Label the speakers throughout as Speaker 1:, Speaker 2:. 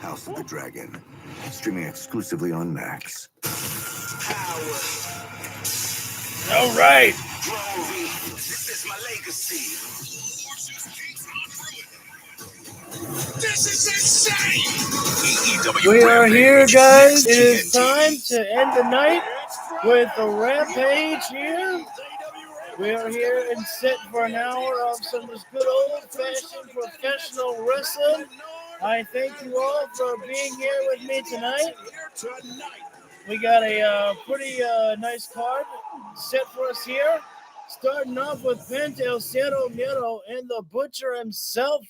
Speaker 1: House of the Dragon, streaming exclusively on Max.
Speaker 2: All right.
Speaker 3: This is my legacy. This is insane.
Speaker 2: We are here, guys. It is time to end the night with the Rampage here. We are here and set for an hour of some good old-fashioned professional wrestling. I thank you all for being here with me tonight. We got a pretty nice card set for us here. Starting off with Penta El Cero Miedo and the Butcher himself.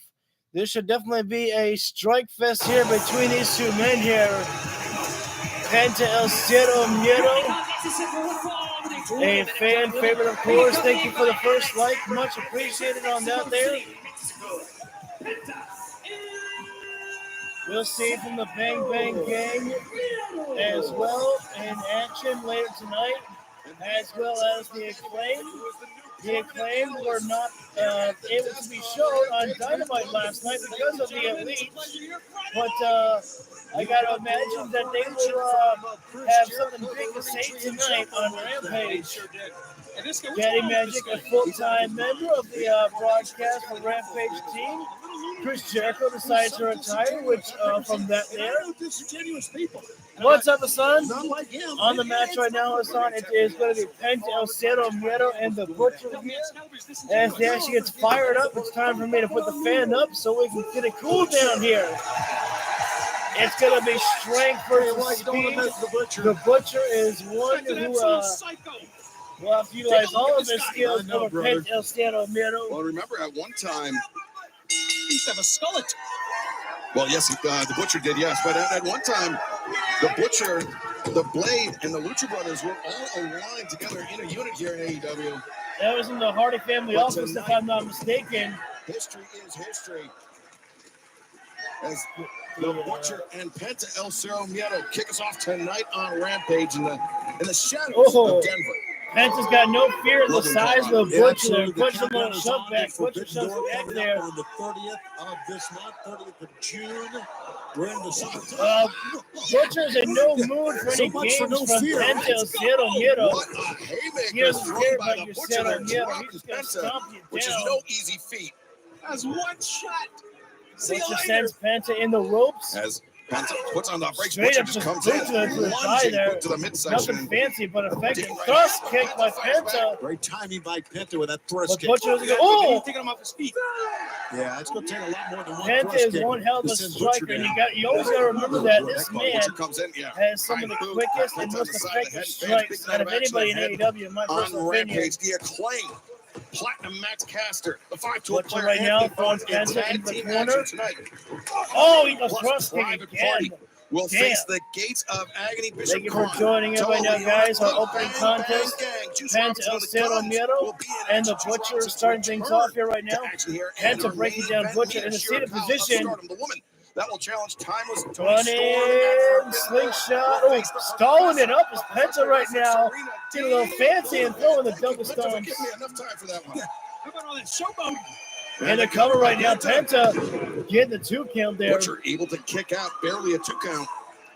Speaker 2: This should definitely be a strike fest here between these two men here. Penta El Cero Miedo, a fan favorite, of course. Thank you for the first like. Much appreciated on that there. We'll see from the Bang Bang Gang as well in action later tonight, as well as the Acclaim. The Acclaim were not able to be shown on Dynamite last night because of the Elite, but I got to imagine that they will have something big to say tonight on Rampage. Daddy Magic, a full-time member of the broadcast for Rampage team. Chris Jericho decides to retire, which from that there. What's up, Hassan? On the match right now, Hassan, it is going to be Penta El Cero Miedo and the Butcher here. As they actually gets fired up, it's time for me to put the fan up so we can get a cool down here. It's going to be strength versus speed. The Butcher is one who will have to utilize all of his skills over Penta El Cero Miedo.
Speaker 3: Well, remember at one time, he used to have a skeleton. Well, yes, the Butcher did, yes. But at one time, the Butcher, the Blade, and the Lucha Brothers were all aligned together in a unit here in AEW.
Speaker 2: That was in the Hardy family office, if I'm not mistaken.
Speaker 3: History is history. As the Butcher and Penta El Cero Miedo kick us off tonight on Rampage in the shadows of Denver.
Speaker 2: Penta's got no fear of the size of the Butcher there. Butcher little shove back. Butcher shoves back there.
Speaker 4: On the 30th of this month, 30th of June. We're in the summertime.
Speaker 2: Butcher's in no mood for any games from Penta El Cero Miedo. He doesn't care about your Cero Miedo. He's just going to stomp you down.
Speaker 3: Which is no easy feat.
Speaker 5: As one shot.
Speaker 2: Butcher sends Penta in the ropes.
Speaker 3: As Penta puts on the brakes,
Speaker 2: Straight
Speaker 3: Butcher
Speaker 2: up
Speaker 3: just
Speaker 2: to
Speaker 3: comes
Speaker 2: the
Speaker 3: in, to the midsection.
Speaker 2: Nothing fancy, but effective. Thrust kick by Penta.
Speaker 4: Great timing by Penta with that thrust kick.
Speaker 2: Butcher doesn't go, oh!
Speaker 5: Taking him off his feet.
Speaker 4: Yeah, it's going to take a lot more than one
Speaker 2: Penta
Speaker 4: thrust
Speaker 2: is
Speaker 4: kick.
Speaker 2: one hell of a striker, and you always got to remember that this man has some of the quickest and most effective strikes out of anybody in AEW, in my personal opinion.
Speaker 3: Rampage, the Acclaim, Platinum Max Caster, the 5-tool player
Speaker 2: right now, throwing Penta in the corner. Oh, he goes thrust kick again.
Speaker 3: Will face the gates of agony. Bishop
Speaker 2: Thank you for joining us right now, guys. Our opening contest, Penta El Cero Miedo and the Butcher starting things off here right now. Penta breaking down Butcher in a seated position.
Speaker 3: That will challenge Timeless
Speaker 2: Run in, slingshot. Oh, stalling it up is Penta right now. Getting a little fancy and throwing the double stomps.
Speaker 5: How about all that showboating?
Speaker 2: And the cover right now, Penta getting the 2 count there.
Speaker 3: Butcher able to kick out, barely a 2 count.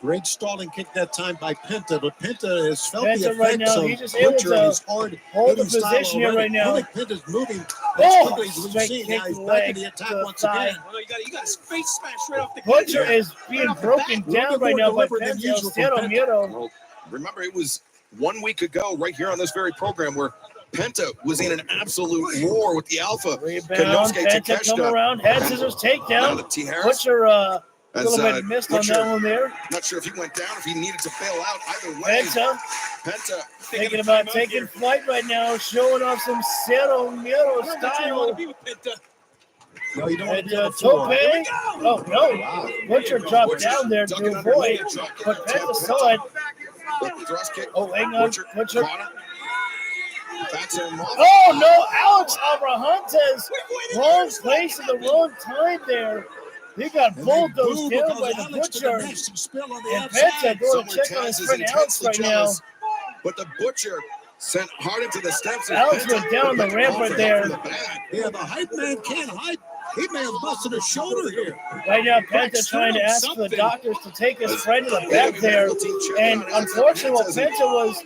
Speaker 4: Great stalling kick that time by Penta, but Penta has felt
Speaker 2: Penta
Speaker 4: the effects
Speaker 2: right now,
Speaker 4: of
Speaker 2: he's just able
Speaker 4: Butcher
Speaker 2: to
Speaker 4: and his hard
Speaker 2: hold the
Speaker 4: hitting style
Speaker 2: position here
Speaker 4: already.
Speaker 2: right now.
Speaker 4: Penta's moving
Speaker 2: Oh,
Speaker 4: quickly as we've
Speaker 2: straight
Speaker 4: seen.
Speaker 2: kick
Speaker 4: Now he's back
Speaker 2: leg
Speaker 4: in the attack
Speaker 2: to
Speaker 4: once
Speaker 2: thigh.
Speaker 4: again.
Speaker 5: Well, you got his face smashed right off the
Speaker 2: Butcher is being broken down right now by Penta El Cero Miedo.
Speaker 3: Well, remember, it was 1 week ago right here on this very program where Penta was in an absolute war with the Alpha.
Speaker 2: Rebound, Penta coming around, head scissors takedown. Butcher a little bit missed on that one there.
Speaker 3: Not sure if he went down, if he needed to bail out. Either way,
Speaker 2: Penta thinking about taking flight right now, showing off some Cero Miedo style.
Speaker 4: No, you don't want to be
Speaker 2: And
Speaker 4: on the floor.
Speaker 2: Oh, no. Butcher dropped down there to avoid, but Penta saw it. Oh, hang on. Butcher. Oh, no. Alex Abrahantes. Wrong place at the wrong time there. He got bulldozed down by the Butcher. And Penta going to check on his friend Alex right now.
Speaker 3: But the Butcher sent hard into the steps.
Speaker 2: Alex went down on the ramp right there.
Speaker 4: Yeah, the hype man can't hype He may have busted his shoulder here.
Speaker 2: Right now, Penta trying to ask for the doctors to take his friend to the back there. And unfortunately, while Penta was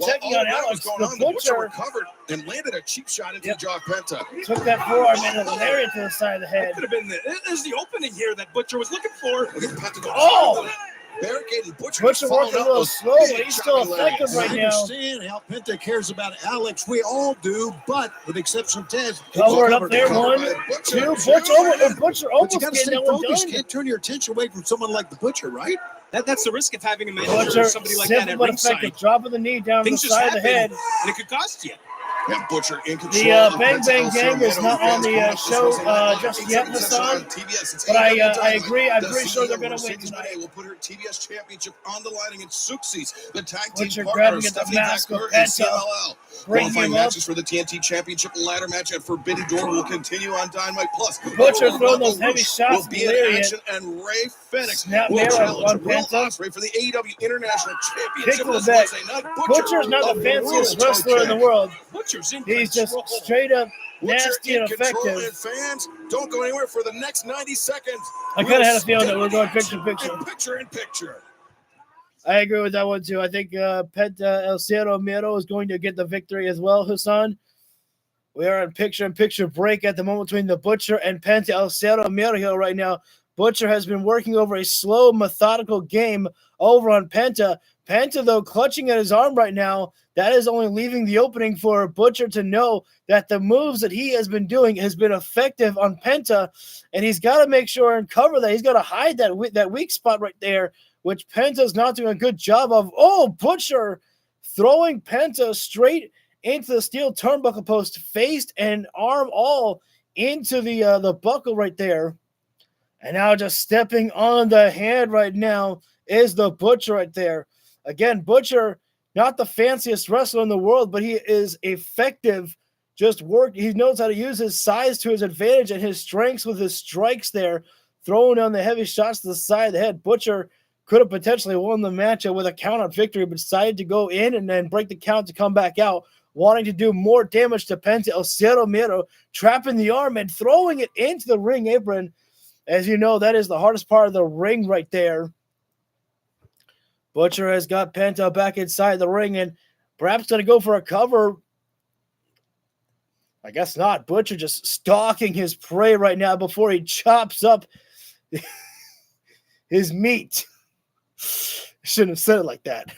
Speaker 2: checking on Alex, the Butcher
Speaker 3: recovered and landed a cheap shot into the jaw of Penta.
Speaker 2: took that forearm and a lariat to the side of the head.
Speaker 5: Could have been the opening here that Butcher was looking for.
Speaker 2: Oh!
Speaker 3: Barricading Butcher.
Speaker 2: Butcher working a little slow, but he's still effective right
Speaker 4: I
Speaker 2: now.
Speaker 4: understand how Penta cares about Alex. We all do, but with the exception of Taz.
Speaker 2: Cover it up there. 1, 2. Butcher
Speaker 4: But
Speaker 2: almost
Speaker 4: you got to
Speaker 2: getting
Speaker 4: stay
Speaker 2: that one
Speaker 4: focused.
Speaker 2: done.
Speaker 4: Can't turn your attention away from someone like the Butcher, right?
Speaker 5: That's the risk of having a manager
Speaker 2: Butcher,
Speaker 5: or somebody like that
Speaker 2: simple
Speaker 5: at
Speaker 2: but
Speaker 5: ringside.
Speaker 2: effective. Drop of the knee down to the
Speaker 5: Things just
Speaker 2: side of the
Speaker 5: happen,
Speaker 2: head.
Speaker 5: and it could cost you.
Speaker 3: And Butcher in control.
Speaker 2: The Bang Bang Gang is not on the show just yet, Hassan. But I agree. I'm pretty sure they're going to win tonight.
Speaker 3: Will put her TBS championship on the line against Suxis, the tag
Speaker 2: Butcher
Speaker 3: team
Speaker 2: grabbing
Speaker 3: partner,
Speaker 2: at the
Speaker 3: Stephanie
Speaker 2: mask of
Speaker 3: Vancouver and
Speaker 2: Penta.
Speaker 3: CMLL.
Speaker 2: Bring
Speaker 3: Qualifying
Speaker 2: him up.
Speaker 3: matches for the TNT Championship ladder match at Forbidden Door will continue on Dynamite Plus.
Speaker 2: Butcher throwing those heavy shots.
Speaker 3: Will be in
Speaker 2: Lariat.
Speaker 3: action, and Ray Fenix
Speaker 2: Snap
Speaker 3: will
Speaker 2: mirror
Speaker 3: challenge
Speaker 2: on
Speaker 3: Will
Speaker 2: Penta.
Speaker 3: Ospreay for the AEW International
Speaker 2: Kick
Speaker 3: Championship
Speaker 2: to the
Speaker 3: this
Speaker 2: back.
Speaker 3: Wednesday night.
Speaker 2: Butcher's not the fanciest wrestler in the world.
Speaker 5: Butcher's in
Speaker 2: He's just
Speaker 5: control.
Speaker 2: straight up
Speaker 3: Butcher
Speaker 2: nasty
Speaker 3: in
Speaker 2: and
Speaker 3: control, and
Speaker 2: effective.
Speaker 3: fans, don't go anywhere for the next 90 seconds.
Speaker 2: I kind of had a feeling that we were going picture-in-picture.
Speaker 3: Picture.
Speaker 2: I agree with that one too. I think Penta El Cero Miedo is going to get the victory as well, Hassan. We are in picture-in-picture break at the moment between the Butcher and Penta El Cero Miedo right now. Butcher has been working over a slow, methodical game over on Penta. Penta, though, clutching at his arm right now. That is only leaving the opening for Butcher to know that the moves that he has been doing has been effective on Penta, and he's got to make sure and cover that. He's got to hide that weak spot right there, which Penta's not doing a good job of. Oh, Butcher throwing Penta straight into the steel turnbuckle post, face and arm all into the buckle right there. And now just stepping on the hand right now is the Butcher right there. Again, Butcher, not the fanciest wrestler in the world, but he is effective. He knows how to use his size to his advantage and his strengths with his strikes there, throwing down the heavy shots to the side of the head. Butcher could have potentially won the match with a count-out victory, but decided to go in and then break the count to come back out, wanting to do more damage to Penta El Cero Miedo, trapping the arm and throwing it into the ring apron. As you know, that is the hardest part of the ring right there. Butcher has got Penta back inside the ring and perhaps going to go for a cover. I guess not. Butcher just stalking his prey right now before he chops up his meat. Shouldn't have said it like that.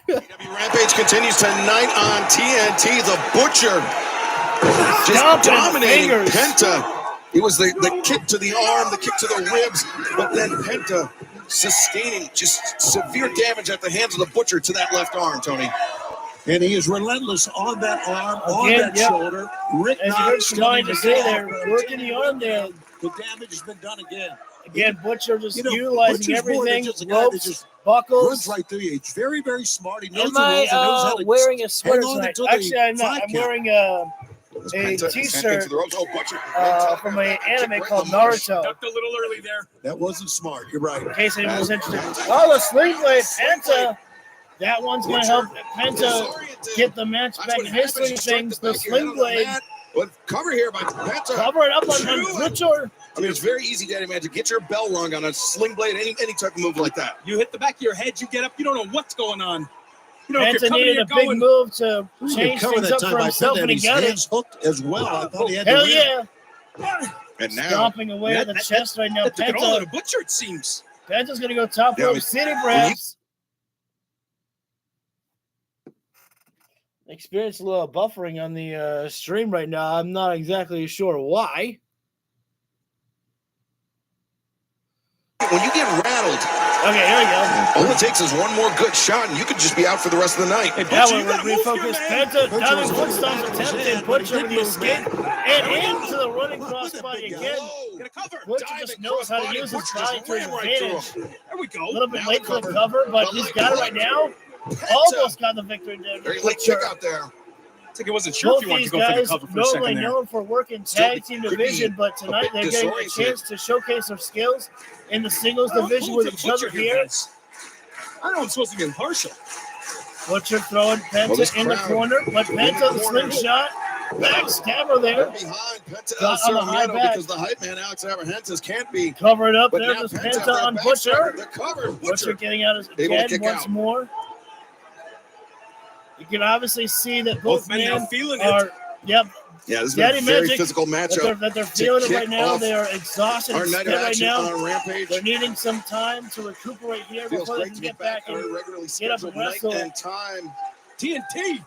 Speaker 3: AEW Rampage continues tonight on TNT. The Butcher just dominating Penta. It was the kick to the arm, the kick to the ribs, but then Penta sustaining just severe damage at the hands of the Butcher to that left arm, Tony.
Speaker 4: And he is relentless on that arm, on that shoulder. Rick
Speaker 2: As you heard Stein to say there, working the arm there.
Speaker 4: The damage has been done again.
Speaker 2: Again, Butcher just utilizing
Speaker 4: Butcher's
Speaker 2: everything,
Speaker 4: just a guy that
Speaker 2: ropes,
Speaker 4: just
Speaker 2: buckles.
Speaker 4: runs right through you. He's very, very smart. He knows
Speaker 2: Am
Speaker 4: the rules and knows how
Speaker 2: I
Speaker 4: to
Speaker 2: wearing a sweater
Speaker 4: hang on
Speaker 2: tonight?
Speaker 4: until the
Speaker 2: Actually, I'm not.
Speaker 4: 5
Speaker 2: I'm
Speaker 4: count.
Speaker 2: wearing a T-shirt from an anime called Naruto.
Speaker 5: Ducked a little early there.
Speaker 4: That wasn't smart. You're right.
Speaker 2: In case anyone was interested. Oh, the sling blade, Penta. That one's going to help Penta get the match back in his swing of things. The sling blade.
Speaker 3: Cover here by Penta.
Speaker 2: Cover it up on Butcher.
Speaker 3: I mean, it's very easy, Daddy Man, to get your bell rung on a sling blade, any type of move like that.
Speaker 5: You hit the back of your head, you get up, you don't know what's going on. You know, if
Speaker 2: Penta
Speaker 5: you're coming,
Speaker 2: needed
Speaker 5: you're
Speaker 2: a big
Speaker 5: going.
Speaker 2: move to change things up for himself, and he got it.
Speaker 4: Hooked as well. I thought he had
Speaker 2: Hell
Speaker 4: the
Speaker 2: yeah.
Speaker 3: And now,
Speaker 2: Stomping away at the chest right now.
Speaker 5: That took it all out
Speaker 2: Penta.
Speaker 5: of Butcher, it seems.
Speaker 2: Penta's going to go top
Speaker 3: Yeah, I
Speaker 2: rope
Speaker 3: mean,
Speaker 2: city, perhaps. Experience a little buffering on the stream right now. I'm not exactly sure why.
Speaker 3: when you get rattled,
Speaker 2: Okay, here we go.
Speaker 3: all it takes is one more good shot, and you could just be out for the rest of the night.
Speaker 5: Hey,
Speaker 2: Now
Speaker 5: Butcher,
Speaker 2: we're
Speaker 5: you gotta move
Speaker 2: refocus.
Speaker 5: here, man.
Speaker 2: Penta, diving foot stomps attempted. Butcher with the escape. And into the running crossbody again.
Speaker 5: Get a cover.
Speaker 2: Butcher just knows how to use his body to his advantage.
Speaker 5: There we go.
Speaker 2: A little bit
Speaker 3: Now
Speaker 2: late
Speaker 3: the
Speaker 2: for the cover, but he's got it right now. Almost got the victory there.
Speaker 3: Very late kick out there.
Speaker 5: I think it wasn't sure
Speaker 2: Both
Speaker 5: if you wanted
Speaker 2: these
Speaker 5: to go for the
Speaker 2: guys
Speaker 5: cover for a
Speaker 2: normally
Speaker 5: second there.
Speaker 2: known for working
Speaker 3: Still
Speaker 2: tag team
Speaker 3: could be
Speaker 2: division, but tonight
Speaker 3: a bit
Speaker 2: they're getting a
Speaker 3: disoriented.
Speaker 2: chance to showcase their skills in the singles division with each other here.
Speaker 5: I know I'm supposed to be impartial.
Speaker 2: Butcher throwing
Speaker 3: Well, this
Speaker 2: Penta in the
Speaker 3: crowd
Speaker 2: corner, but
Speaker 3: in
Speaker 2: Penta
Speaker 3: the
Speaker 2: the
Speaker 3: corner.
Speaker 2: slingshot. Backstabber there.
Speaker 3: Behind Penta
Speaker 2: Got on the high
Speaker 3: Serena
Speaker 2: back.
Speaker 3: because the hype man Alex Abrahantes can't be.
Speaker 2: Cover it up
Speaker 3: But
Speaker 2: there.
Speaker 3: now
Speaker 2: Just
Speaker 3: Penta
Speaker 2: Penta on
Speaker 3: that
Speaker 2: Butcher.
Speaker 3: backstabber, the cover.
Speaker 2: Butcher getting out
Speaker 3: able to
Speaker 2: again
Speaker 3: kick
Speaker 2: once
Speaker 3: out.
Speaker 2: more. You can obviously see that
Speaker 5: Both
Speaker 2: both
Speaker 5: men now
Speaker 2: men
Speaker 5: feeling
Speaker 2: are,
Speaker 5: it.
Speaker 2: yep,
Speaker 3: Yeah, this has
Speaker 2: Daddy
Speaker 3: been a very
Speaker 2: Magic,
Speaker 3: physical matchup.
Speaker 2: that they're feeling it
Speaker 3: kick
Speaker 2: right now.
Speaker 3: off
Speaker 2: They are exhausted
Speaker 3: Our
Speaker 2: and
Speaker 3: night of
Speaker 2: spent right
Speaker 3: action
Speaker 2: now.
Speaker 3: on Rampage.
Speaker 2: They're needing some time to recuperate here
Speaker 3: Feels
Speaker 2: before they
Speaker 3: great
Speaker 2: can
Speaker 3: to
Speaker 2: get
Speaker 3: be back
Speaker 2: back
Speaker 3: on
Speaker 2: and
Speaker 3: a regularly
Speaker 2: get up
Speaker 3: scheduled
Speaker 2: and
Speaker 3: night
Speaker 2: wrestle.
Speaker 3: and time.
Speaker 5: TNT.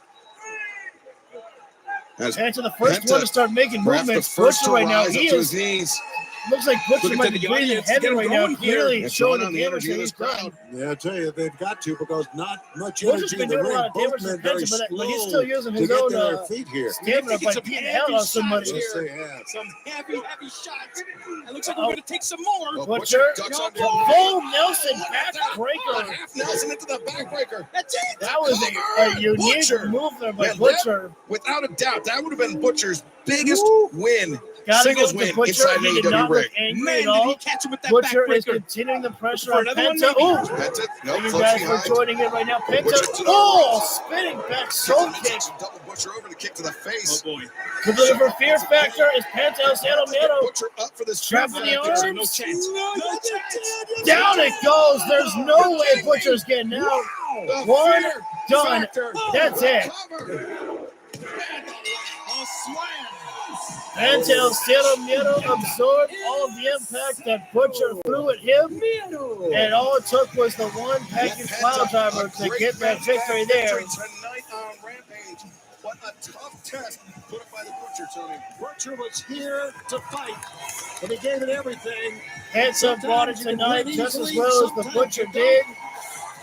Speaker 3: As
Speaker 2: Penta, the first
Speaker 3: Penta
Speaker 2: one to start making
Speaker 3: perhaps the
Speaker 2: movements.
Speaker 3: first
Speaker 2: Butcher
Speaker 3: to
Speaker 2: right now,
Speaker 3: rise up
Speaker 2: he
Speaker 3: to
Speaker 2: is,
Speaker 3: his knees.
Speaker 2: looks like Butcher
Speaker 5: Looking
Speaker 2: might
Speaker 5: to
Speaker 2: be
Speaker 5: the
Speaker 2: breathing
Speaker 5: audience to
Speaker 2: heavy
Speaker 5: get him
Speaker 2: right now.
Speaker 5: going here.
Speaker 2: Clearly
Speaker 3: Yeah,
Speaker 2: showing
Speaker 3: drawing
Speaker 2: the
Speaker 3: on the
Speaker 2: damage
Speaker 3: energy
Speaker 2: that
Speaker 3: of
Speaker 2: he's
Speaker 3: this
Speaker 2: done.
Speaker 3: crowd.
Speaker 4: Yeah, I tell you, they've got to because not much
Speaker 2: Butcher's
Speaker 4: energy
Speaker 2: been
Speaker 4: in the
Speaker 2: doing a
Speaker 4: ring.
Speaker 2: lot of
Speaker 4: Both
Speaker 2: damage to
Speaker 4: men very
Speaker 2: Penta, but he's
Speaker 4: slow
Speaker 2: still using
Speaker 4: to
Speaker 2: his
Speaker 4: get
Speaker 2: own
Speaker 4: to their feet here.
Speaker 2: stamina by
Speaker 5: Some
Speaker 2: beating
Speaker 5: heavy
Speaker 2: hell out of somebody.
Speaker 5: shots
Speaker 4: Yes,
Speaker 5: here.
Speaker 4: they have.
Speaker 5: Some heavy shots. It looks like we're going to take some more.
Speaker 3: Well,
Speaker 2: Butcher,
Speaker 3: ducks
Speaker 2: no,
Speaker 3: under.
Speaker 2: full Nelson
Speaker 3: A
Speaker 2: backbreaker.
Speaker 3: half Nelson into the backbreaker.
Speaker 5: That's it.
Speaker 2: That was a unique
Speaker 3: Butcher.
Speaker 2: move there by
Speaker 3: Man,
Speaker 2: Butcher.
Speaker 3: Without a doubt, that would have been Butcher's biggest win.
Speaker 2: Gotta
Speaker 3: Singles
Speaker 2: give it to
Speaker 3: win
Speaker 2: Butcher.
Speaker 3: inside
Speaker 2: He
Speaker 3: an
Speaker 2: did
Speaker 3: AEW
Speaker 2: not
Speaker 3: rig.
Speaker 2: look angry
Speaker 5: Man,
Speaker 2: at
Speaker 5: did
Speaker 2: all.
Speaker 5: he catch him with that
Speaker 2: Butcher is
Speaker 5: backbreaker.
Speaker 2: continuing the pressure
Speaker 5: For
Speaker 2: on
Speaker 5: another one,
Speaker 2: Penta.
Speaker 5: maybe.
Speaker 2: Oh,
Speaker 3: Penta, no,
Speaker 2: thank you
Speaker 3: floats
Speaker 2: guys
Speaker 3: behind.
Speaker 2: for joining in right now. Penta,
Speaker 3: Butcher to the
Speaker 2: spinning back
Speaker 3: Kicks
Speaker 2: soul
Speaker 3: the
Speaker 2: kick.
Speaker 3: midsection, double Butcher over to kick to the face.
Speaker 5: Oh, boy.
Speaker 2: Looking for fear factor is Penta El Santo
Speaker 3: Let's get
Speaker 2: Miedo.
Speaker 3: Butcher up for this
Speaker 2: Trap
Speaker 3: fear
Speaker 2: in the
Speaker 3: factor.
Speaker 2: arms.
Speaker 5: No chance. No chance.
Speaker 2: Down it goes. There's no way Butcher's getting out.
Speaker 3: The
Speaker 2: One,
Speaker 3: fear
Speaker 2: done.
Speaker 3: factor.
Speaker 2: That's it.
Speaker 3: Cover.
Speaker 5: Oh, slam.
Speaker 2: Penta El Santo Miedo absorbed all of the impact that Butcher threw at him. And all it took was the one package pile driver to get that victory there.
Speaker 3: Tonight on Rampage. What a tough test put up by the Butcher, Tony.
Speaker 4: Butcher was here to fight, but he gave it everything.
Speaker 2: Penta brought it tonight just as well as the Butcher did.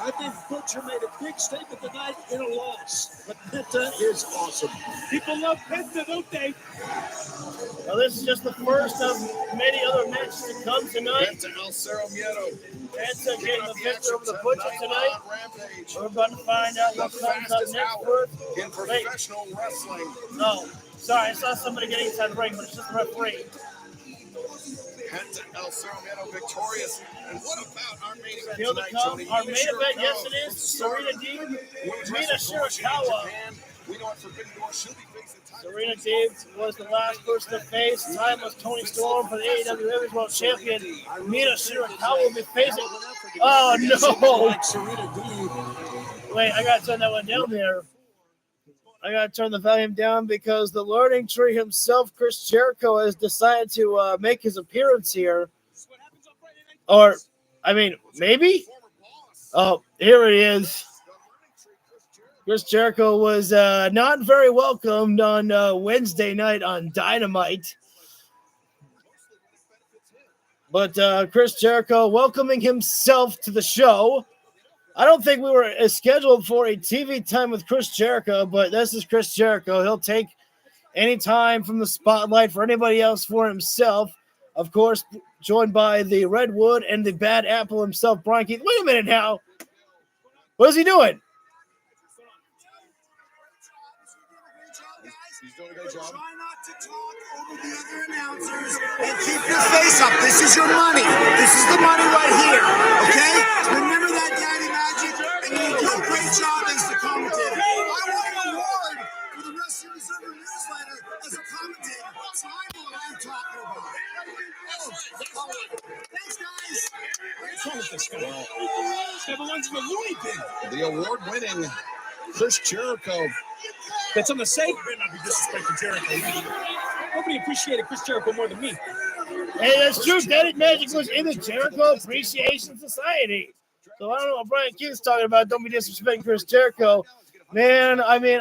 Speaker 4: I think Butcher made a big statement tonight in a loss, but Penta is awesome.
Speaker 5: People love Penta, don't they?
Speaker 2: Well, this is just the first of many other matches to come tonight.
Speaker 3: Penta El Cerro Miedo.
Speaker 2: Penta getting the victory over the
Speaker 3: Tonight
Speaker 2: Butcher tonight.
Speaker 3: on Rampage.
Speaker 2: We're about to find out
Speaker 3: The
Speaker 2: what comes up
Speaker 3: fastest
Speaker 2: next
Speaker 3: hour
Speaker 2: for.
Speaker 3: in professional wrestling.
Speaker 2: No, sorry, I saw somebody getting inside the ring, but it's just the referee.
Speaker 3: Penta El Cerro Miedo victorious. And what about our main event
Speaker 2: Still to
Speaker 3: tonight,
Speaker 2: come.
Speaker 3: Tony?
Speaker 2: Our
Speaker 3: Mina
Speaker 2: main event,
Speaker 3: Shirakawa
Speaker 2: yes, it is.
Speaker 3: from
Speaker 2: Serena
Speaker 3: Stardom.
Speaker 2: Deeb,
Speaker 3: Women's
Speaker 2: Mina
Speaker 3: wrestling promotion in
Speaker 2: Shirakawa.
Speaker 3: Japan. We know at Forbidden Door she'll be facing
Speaker 2: Serena Deeb was the last person to face. Time was Toni Storm for the AEW Women's World Champion. Mina Shirakawa will be facing. Oh, no.
Speaker 4: Like Serena Deeb.
Speaker 2: Wait, I got to turn that one down there. I got to turn the volume down because the learning tree himself, Chris Jericho, has decided to make his appearance here. Or, I mean, maybe? Oh, here it is. Chris Jericho was not very welcomed on Wednesday night on Dynamite. But Chris Jericho welcoming himself to the show. I don't think we were scheduled for a TV time with Chris Jericho, but this is Chris Jericho. He'll take any time from the spotlight for anybody else for himself. Of course, joined by the Redwood and the Bad Apple himself, Brian Keith. Wait a minute now. What is he doing?
Speaker 3: He's doing a great job.
Speaker 6: Try not to talk over the other announcers and keep your face up. This is your money. This is the money right here. Okay? Remember that, Daddy Magic? And you do a great job as the commentator. I won an award for the Wrestling Observer newsletter as a commentator. So I know what I'm talking about. Thanks, guys.
Speaker 5: What's wrong with this guy? Everyone's for Looney Bin.
Speaker 3: The award-winning Chris Jericho.
Speaker 5: That's on the site. Better not be disrespecting Jericho. Nobody appreciated Chris Jericho more than me.
Speaker 2: Hey, that's true. Daddy Magic was in the Jericho Appreciation Society. So I don't know what Brian Keith's talking about. Don't be disrespecting Chris Jericho. Man, I mean,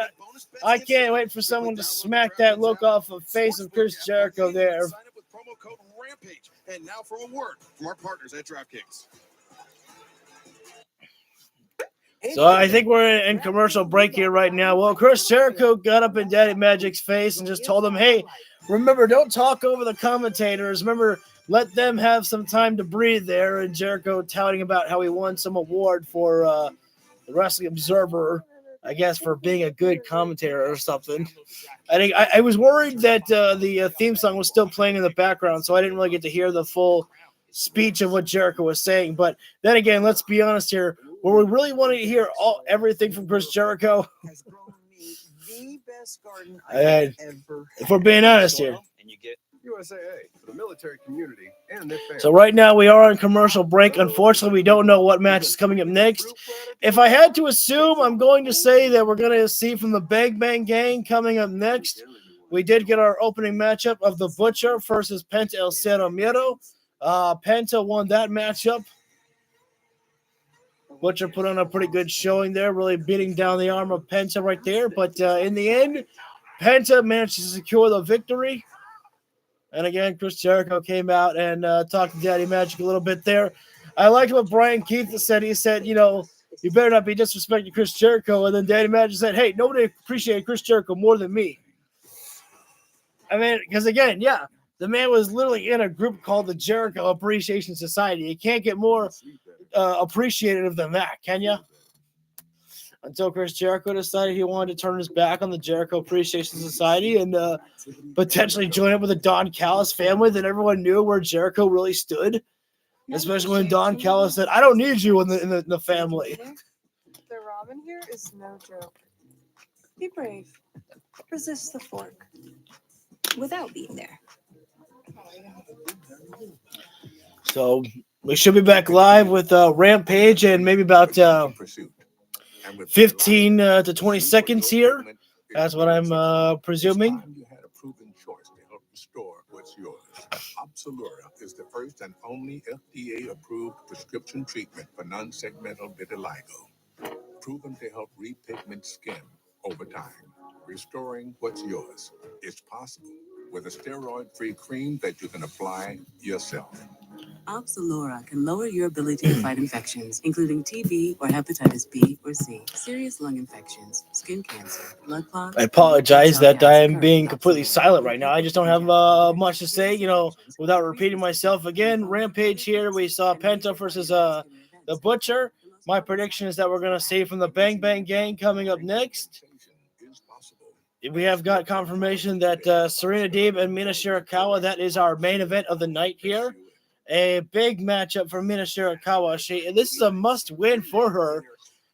Speaker 2: I can't wait for someone to smack that look off the face of Chris Jericho there.
Speaker 3: Sign up with promo code Rampage. And now for a word from our partners at DraftKings.
Speaker 2: So I think we're in commercial break here right now. Well, Chris Jericho got up in Daddy Magic's face and just told him, hey, remember, don't talk over the commentators. Remember, let them have some time to breathe there. And Jericho touting about how he won some award for the Wrestling Observer, I guess, for being a good commentator or something. I think I was worried that the theme song was still playing in the background, so I didn't really get to hear the full speech of what Jericho was saying. But then again, let's be honest here. Where we really want to hear everything from Chris Jericho, And if we're being honest here.
Speaker 7: USAA for the military community and their families.
Speaker 2: So right now we are on commercial break. Unfortunately, we don't know what match is coming up next. If I had to assume, I'm going to say that we're going to see from the Bang Bang Gang coming up next. We did get our opening matchup of the Butcher versus Penta El Cero Miedo. Penta won that matchup. Butcher put on a pretty good showing there, really beating down the arm of Penta right there. But in the end, Penta managed to secure the victory. And again, Chris Jericho came out and talked to Daddy Magic a little bit there. I liked what Brian Keith said. He said, you know, you better not be disrespecting Chris Jericho. And then Daddy Magic said, hey, nobody appreciated Chris Jericho more than me. I mean, because again, yeah, the man was literally in a group called the Jericho Appreciation Society. You can't get more appreciative than that, can you? Until Chris Jericho decided he wanted to turn his back on the Jericho Appreciation Society and potentially join up with the Don Callis family, then everyone knew where Jericho really stood. Especially when Don Callis said, I don't need you in the family.
Speaker 8: The ramen here is no joke. Be brave. Resist the fork. Without being there.
Speaker 2: So we should be back live with Rampage and maybe about 15 to 20 seconds here. That's what I'm presuming.
Speaker 9: You had a proven choice to help restore what's yours. Opzelura is the first and only FDA-approved prescription treatment for non-segmental vitiligo, proven to help repigment skin over time, restoring what's yours. It's possible with a steroid-free cream that you can apply yourself.
Speaker 10: Opzelura can lower your ability to fight infections, including TB or hepatitis B or C, serious lung infections, skin cancer, blood clots.
Speaker 2: I apologize that I am being completely silent right now. I just don't have much to say, you know, without repeating myself again. Rampage here. We saw Penta versus the Butcher. My prediction is that we're going to see from the Bang Bang Gang coming up next. We have got confirmation that Serena Deeb and Mina Shirakawa, that is our main event of the night here. A big matchup for Mina Shirakawa. This is a must-win for her.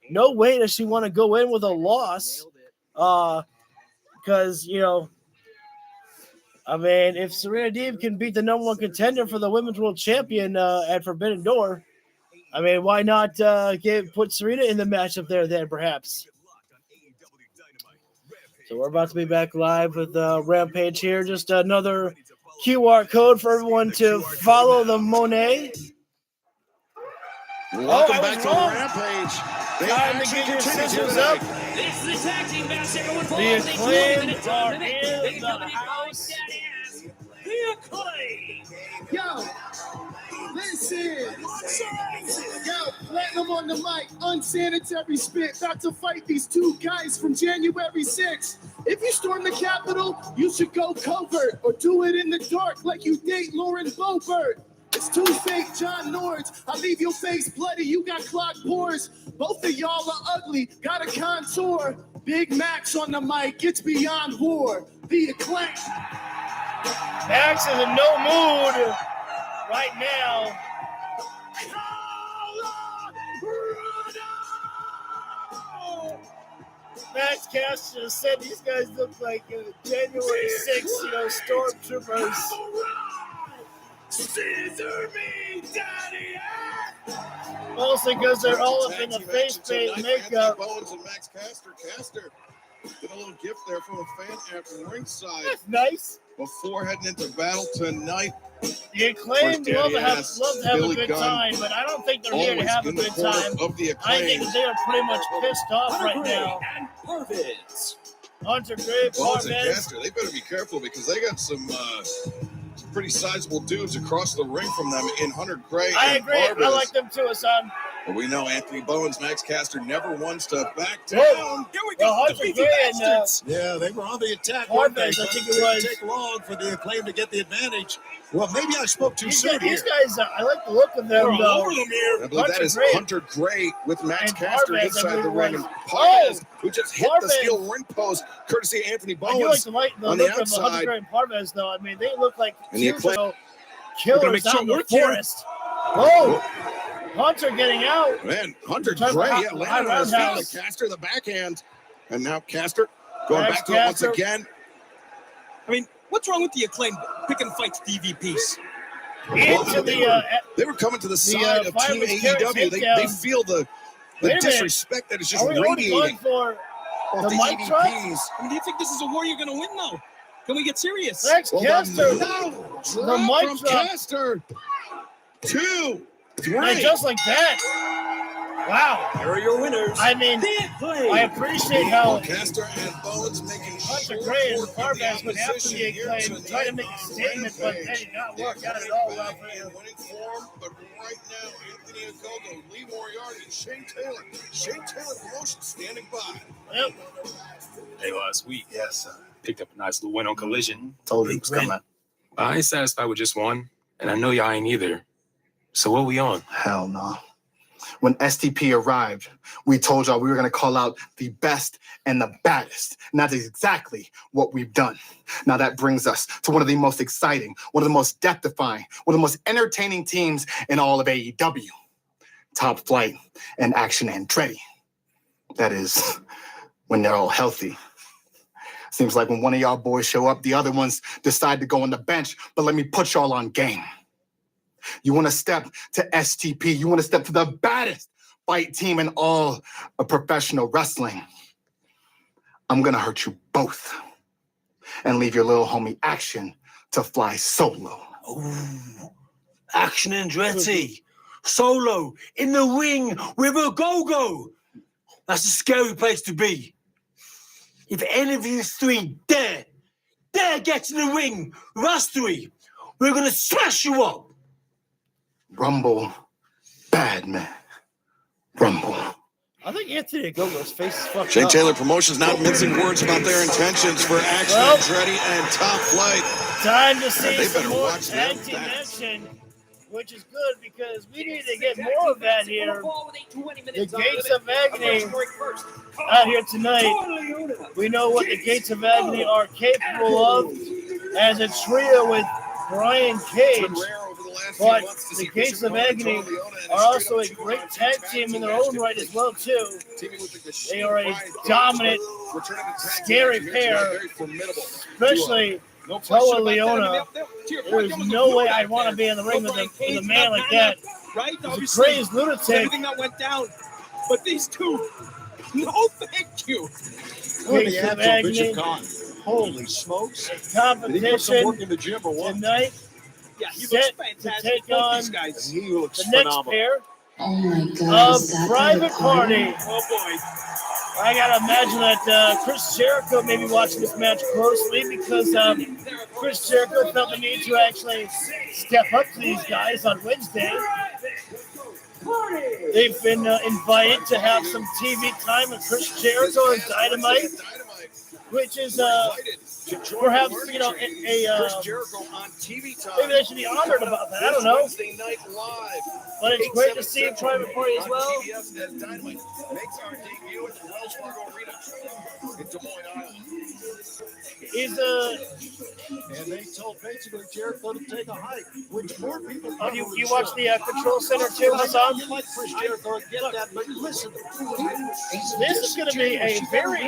Speaker 2: No way does she want to go in with a loss. Because, you know, I mean, if Serena Deeb can beat the number one contender for the Women's World Champion at Forbidden Door, I mean, why not put Serena in the matchup there then, perhaps? So we're about to be back live with Rampage here. Just another QR code for everyone to follow the Monet.
Speaker 3: Welcome back to Rampage.
Speaker 2: Time to get your scissors up.
Speaker 5: This is the tag team match.
Speaker 2: The Acclaim are in the house.
Speaker 5: The Acclaim.
Speaker 6: Yo, listen. Yo, Platinum on the mic, unsanitary spit. About to fight these two guys from January 6th. If you storm the Capitol, you should go covert or do it in the dark like you date Lauren Boebert. It's two fake John Nords. I leave your face bloody. You got clogged pores. Both of y'all are ugly. Got a contour. Big Max on the mic. It's beyond war. The Acclaim.
Speaker 2: Max is in no mood right now. Max Caster said these guys look like January 6th, stormtroopers.
Speaker 5: Scissor me, daddy!
Speaker 2: Mostly because they're all up in the face paint makeup.
Speaker 3: Bones and Max Caster did a little gift there from a fan at ringside.
Speaker 2: That's nice.
Speaker 3: Before heading into battle tonight.
Speaker 2: The Acclaim love to have a good time, but I don't think they're here to have a good time. I think they are pretty much pissed off right now.
Speaker 5: And Parvis.
Speaker 2: Hunter Gray,
Speaker 3: Bones and
Speaker 2: Parvis.
Speaker 3: Caster, they better be careful because they got some pretty sizable dudes across the ring from them in Hunter Gray.
Speaker 2: I
Speaker 3: and
Speaker 2: agree.
Speaker 3: Parvis.
Speaker 2: I like them too, son.
Speaker 3: But we know Anthony Bones, Max Caster never wants to back down.
Speaker 2: Whoa.
Speaker 5: Here we go.
Speaker 2: Hunter
Speaker 5: The
Speaker 2: Gray and
Speaker 4: Yeah, they were on the attack.
Speaker 2: Parvis, I think it was.
Speaker 4: Take long for the Acclaim to get the advantage. Well, maybe I spoke too soon
Speaker 2: these
Speaker 4: here.
Speaker 2: guys, I like the look of them,
Speaker 5: They're all
Speaker 2: though.
Speaker 5: over them here.
Speaker 3: I believe that is Hunter Gray with Max
Speaker 2: And
Speaker 3: Caster
Speaker 2: Parvis, I
Speaker 3: inside the
Speaker 2: believe
Speaker 3: ring.
Speaker 2: was.
Speaker 3: And Parvis, who just hit the
Speaker 2: Parvis.
Speaker 3: steel ring post, courtesy of Anthony
Speaker 2: I do
Speaker 3: Bones.
Speaker 2: like the
Speaker 3: on the
Speaker 2: look of Hunter
Speaker 3: outside.
Speaker 2: Gray and Parvis, though. I mean, they look like
Speaker 3: And the Acclaim-
Speaker 2: killers
Speaker 5: make
Speaker 2: out
Speaker 5: short
Speaker 2: in the
Speaker 5: work here.
Speaker 2: forest. Whoa! Hunter getting out.
Speaker 3: Man, Hunter
Speaker 2: Trying to
Speaker 3: Gray,
Speaker 2: high
Speaker 3: landed on his feet.
Speaker 2: roundhouse.
Speaker 3: Caster, the backhand. And now Caster Going
Speaker 2: Max
Speaker 3: back to it once
Speaker 2: Caster.
Speaker 3: again.
Speaker 5: I mean, what's wrong with the Acclaimed picking fights DVPs?
Speaker 2: Into
Speaker 3: They were coming to the side of Team
Speaker 2: fireman's carry
Speaker 3: AEW. They
Speaker 2: takedown.
Speaker 3: feel the
Speaker 2: Wait a minute.
Speaker 3: disrespect that is just
Speaker 2: Are we already going
Speaker 3: radiating
Speaker 2: for
Speaker 3: off
Speaker 2: the
Speaker 3: the
Speaker 2: mic drop?
Speaker 3: EVPs.
Speaker 5: I mean, do you think this is a war you're going to win, though? Can we get serious?
Speaker 2: Max
Speaker 3: Well,
Speaker 2: Caster.
Speaker 3: the
Speaker 2: mic
Speaker 3: from
Speaker 2: drop.
Speaker 3: Caster. 2, 3.
Speaker 2: And just like that. Wow.
Speaker 4: Here are your winners.
Speaker 2: I mean,
Speaker 4: The Acclaimed.
Speaker 2: I appreciate how
Speaker 3: Caster and Bones making
Speaker 2: Hunter Gray and Farbass went after the Acclaim, trying to make a statement, but that did not work out at all.
Speaker 3: Winning form, but right now, Anthony Ogogo, Lee Moriarty, and Shane Taylor. Shane Taylor Promotions standing by.
Speaker 2: Yep.
Speaker 11: Hey, last week, yes, picked up a nice little win on Collision.
Speaker 1: Told you it was coming.
Speaker 11: I ain't satisfied with just one, and I know y'all ain't either. So what we on?
Speaker 12: Hell no. When STP arrived, we told y'all we were going to call out the best and the baddest. And that's exactly what we've done. Now that brings us to one of the most exciting, one of the most death-defying, one of the most entertaining teams in all of AEW. Top Flight and Action Andretti. That is, when they're all healthy. Seems like when one of y'all boys show up, the other ones decide to go on the bench. But let me put y'all on game. You want to step to STP. You want to step to the baddest fight team in all of professional wrestling. I'm going to hurt you both and leave your little homie Action to fly solo.
Speaker 4: Ooh. Action Andretti. Solo. In the ring with Ogogo. That's a scary place to be. If any of you three dare get in the ring with us three, we're going to smash you up.
Speaker 12: Rumble, bad man. Rumble.
Speaker 2: I think Anthony Ogogo's face is fucked
Speaker 3: Shane
Speaker 2: up.
Speaker 3: Taylor Promotions not mincing words about their intentions for Action Andretti and Top Flight.
Speaker 2: Time to see
Speaker 3: They
Speaker 2: some
Speaker 3: better
Speaker 2: more
Speaker 3: watch them
Speaker 2: tag team
Speaker 3: back.
Speaker 2: action, which is good because we need to get more of that here. The Gates of Agony out here tonight. We know what the Gates of Agony are capable of as a trio with Brian Cage. But the Gates of Agony are also a great tag team in their own right as well, too. They are a dominant, scary pair, especially Toa Leona. There is no way I'd want to be in the ring with a man like that.
Speaker 5: Right?
Speaker 2: He's a crazed lunatic.
Speaker 5: Everything that went down. But these two, no thank you.
Speaker 2: Gates of Agony.
Speaker 4: Holy smokes.
Speaker 2: Competition
Speaker 4: work in the gym or what?
Speaker 2: tonight.
Speaker 5: Yeah, he looks
Speaker 2: Set
Speaker 5: fantastic.
Speaker 2: to take
Speaker 5: Both
Speaker 2: on
Speaker 5: these guys.
Speaker 4: He looks
Speaker 2: the next
Speaker 4: phenomenal.
Speaker 2: pair
Speaker 13: Oh my God,
Speaker 2: of
Speaker 13: is that
Speaker 2: Private
Speaker 13: the
Speaker 2: Party.
Speaker 5: Oh boy.
Speaker 2: I gotta imagine that Chris Jericho may be watching this match closely because Chris Jericho felt the need to actually step up to these guys on Wednesday. They've been invited to have some TV time with Chris Jericho and Dynamite, which is perhaps, you know, maybe they should be honored about that. I don't know. But it's great to see Private Party as well.
Speaker 4: And they told basically Jericho to take a hike, which more people.
Speaker 2: Oh, you watch the Control Center too, Hassan?
Speaker 4: You like Chris Jericho, get that, but listen.
Speaker 2: This is going to be a very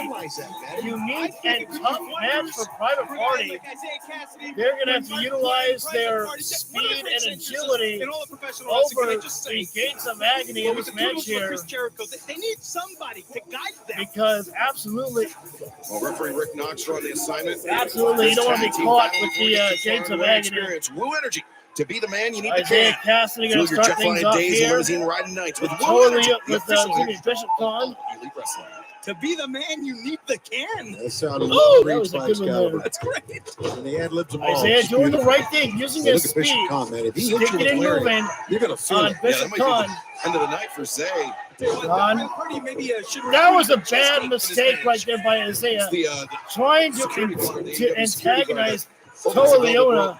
Speaker 2: unique and tough match for Private Party. They're going to have to utilize their speed and agility over the Gates of Agony in this match here.
Speaker 5: They need somebody to guide them.
Speaker 2: Because absolutely,
Speaker 3: Well, referee Rick Knox on the assignment.
Speaker 2: absolutely, you don't want to be caught with the Gates of Agony.
Speaker 3: Experience. Woo Energy. To be the man, you need the
Speaker 2: Isaiah
Speaker 3: can.
Speaker 2: Cassidy going to
Speaker 3: Fuel your
Speaker 2: start
Speaker 3: jet
Speaker 2: things
Speaker 3: flying
Speaker 2: off
Speaker 3: days and
Speaker 2: here.
Speaker 3: limousine riding nights with Woo
Speaker 2: Totally
Speaker 3: Energy.
Speaker 2: with Jimmy Bishop Con.
Speaker 3: Elite Wrestling.
Speaker 5: To be the man, you need the can.
Speaker 4: That sounded
Speaker 2: Oh, that was a good one there.
Speaker 5: That's great.
Speaker 4: And the ad-libs them all.
Speaker 2: Isaiah doing the right thing, using his
Speaker 4: Look at Bishop
Speaker 2: speed,
Speaker 4: Khan, man. If he hits you
Speaker 2: sticking
Speaker 4: with
Speaker 2: and
Speaker 4: Larry,
Speaker 2: moving
Speaker 4: you're going to feel
Speaker 2: on
Speaker 4: it.
Speaker 2: Bishop
Speaker 3: that
Speaker 2: Con.
Speaker 3: might be the end of the night for Zay.
Speaker 2: Con. That was a bad mistake right there by Isaiah,
Speaker 3: The
Speaker 2: trying to antagonize Toa Leona.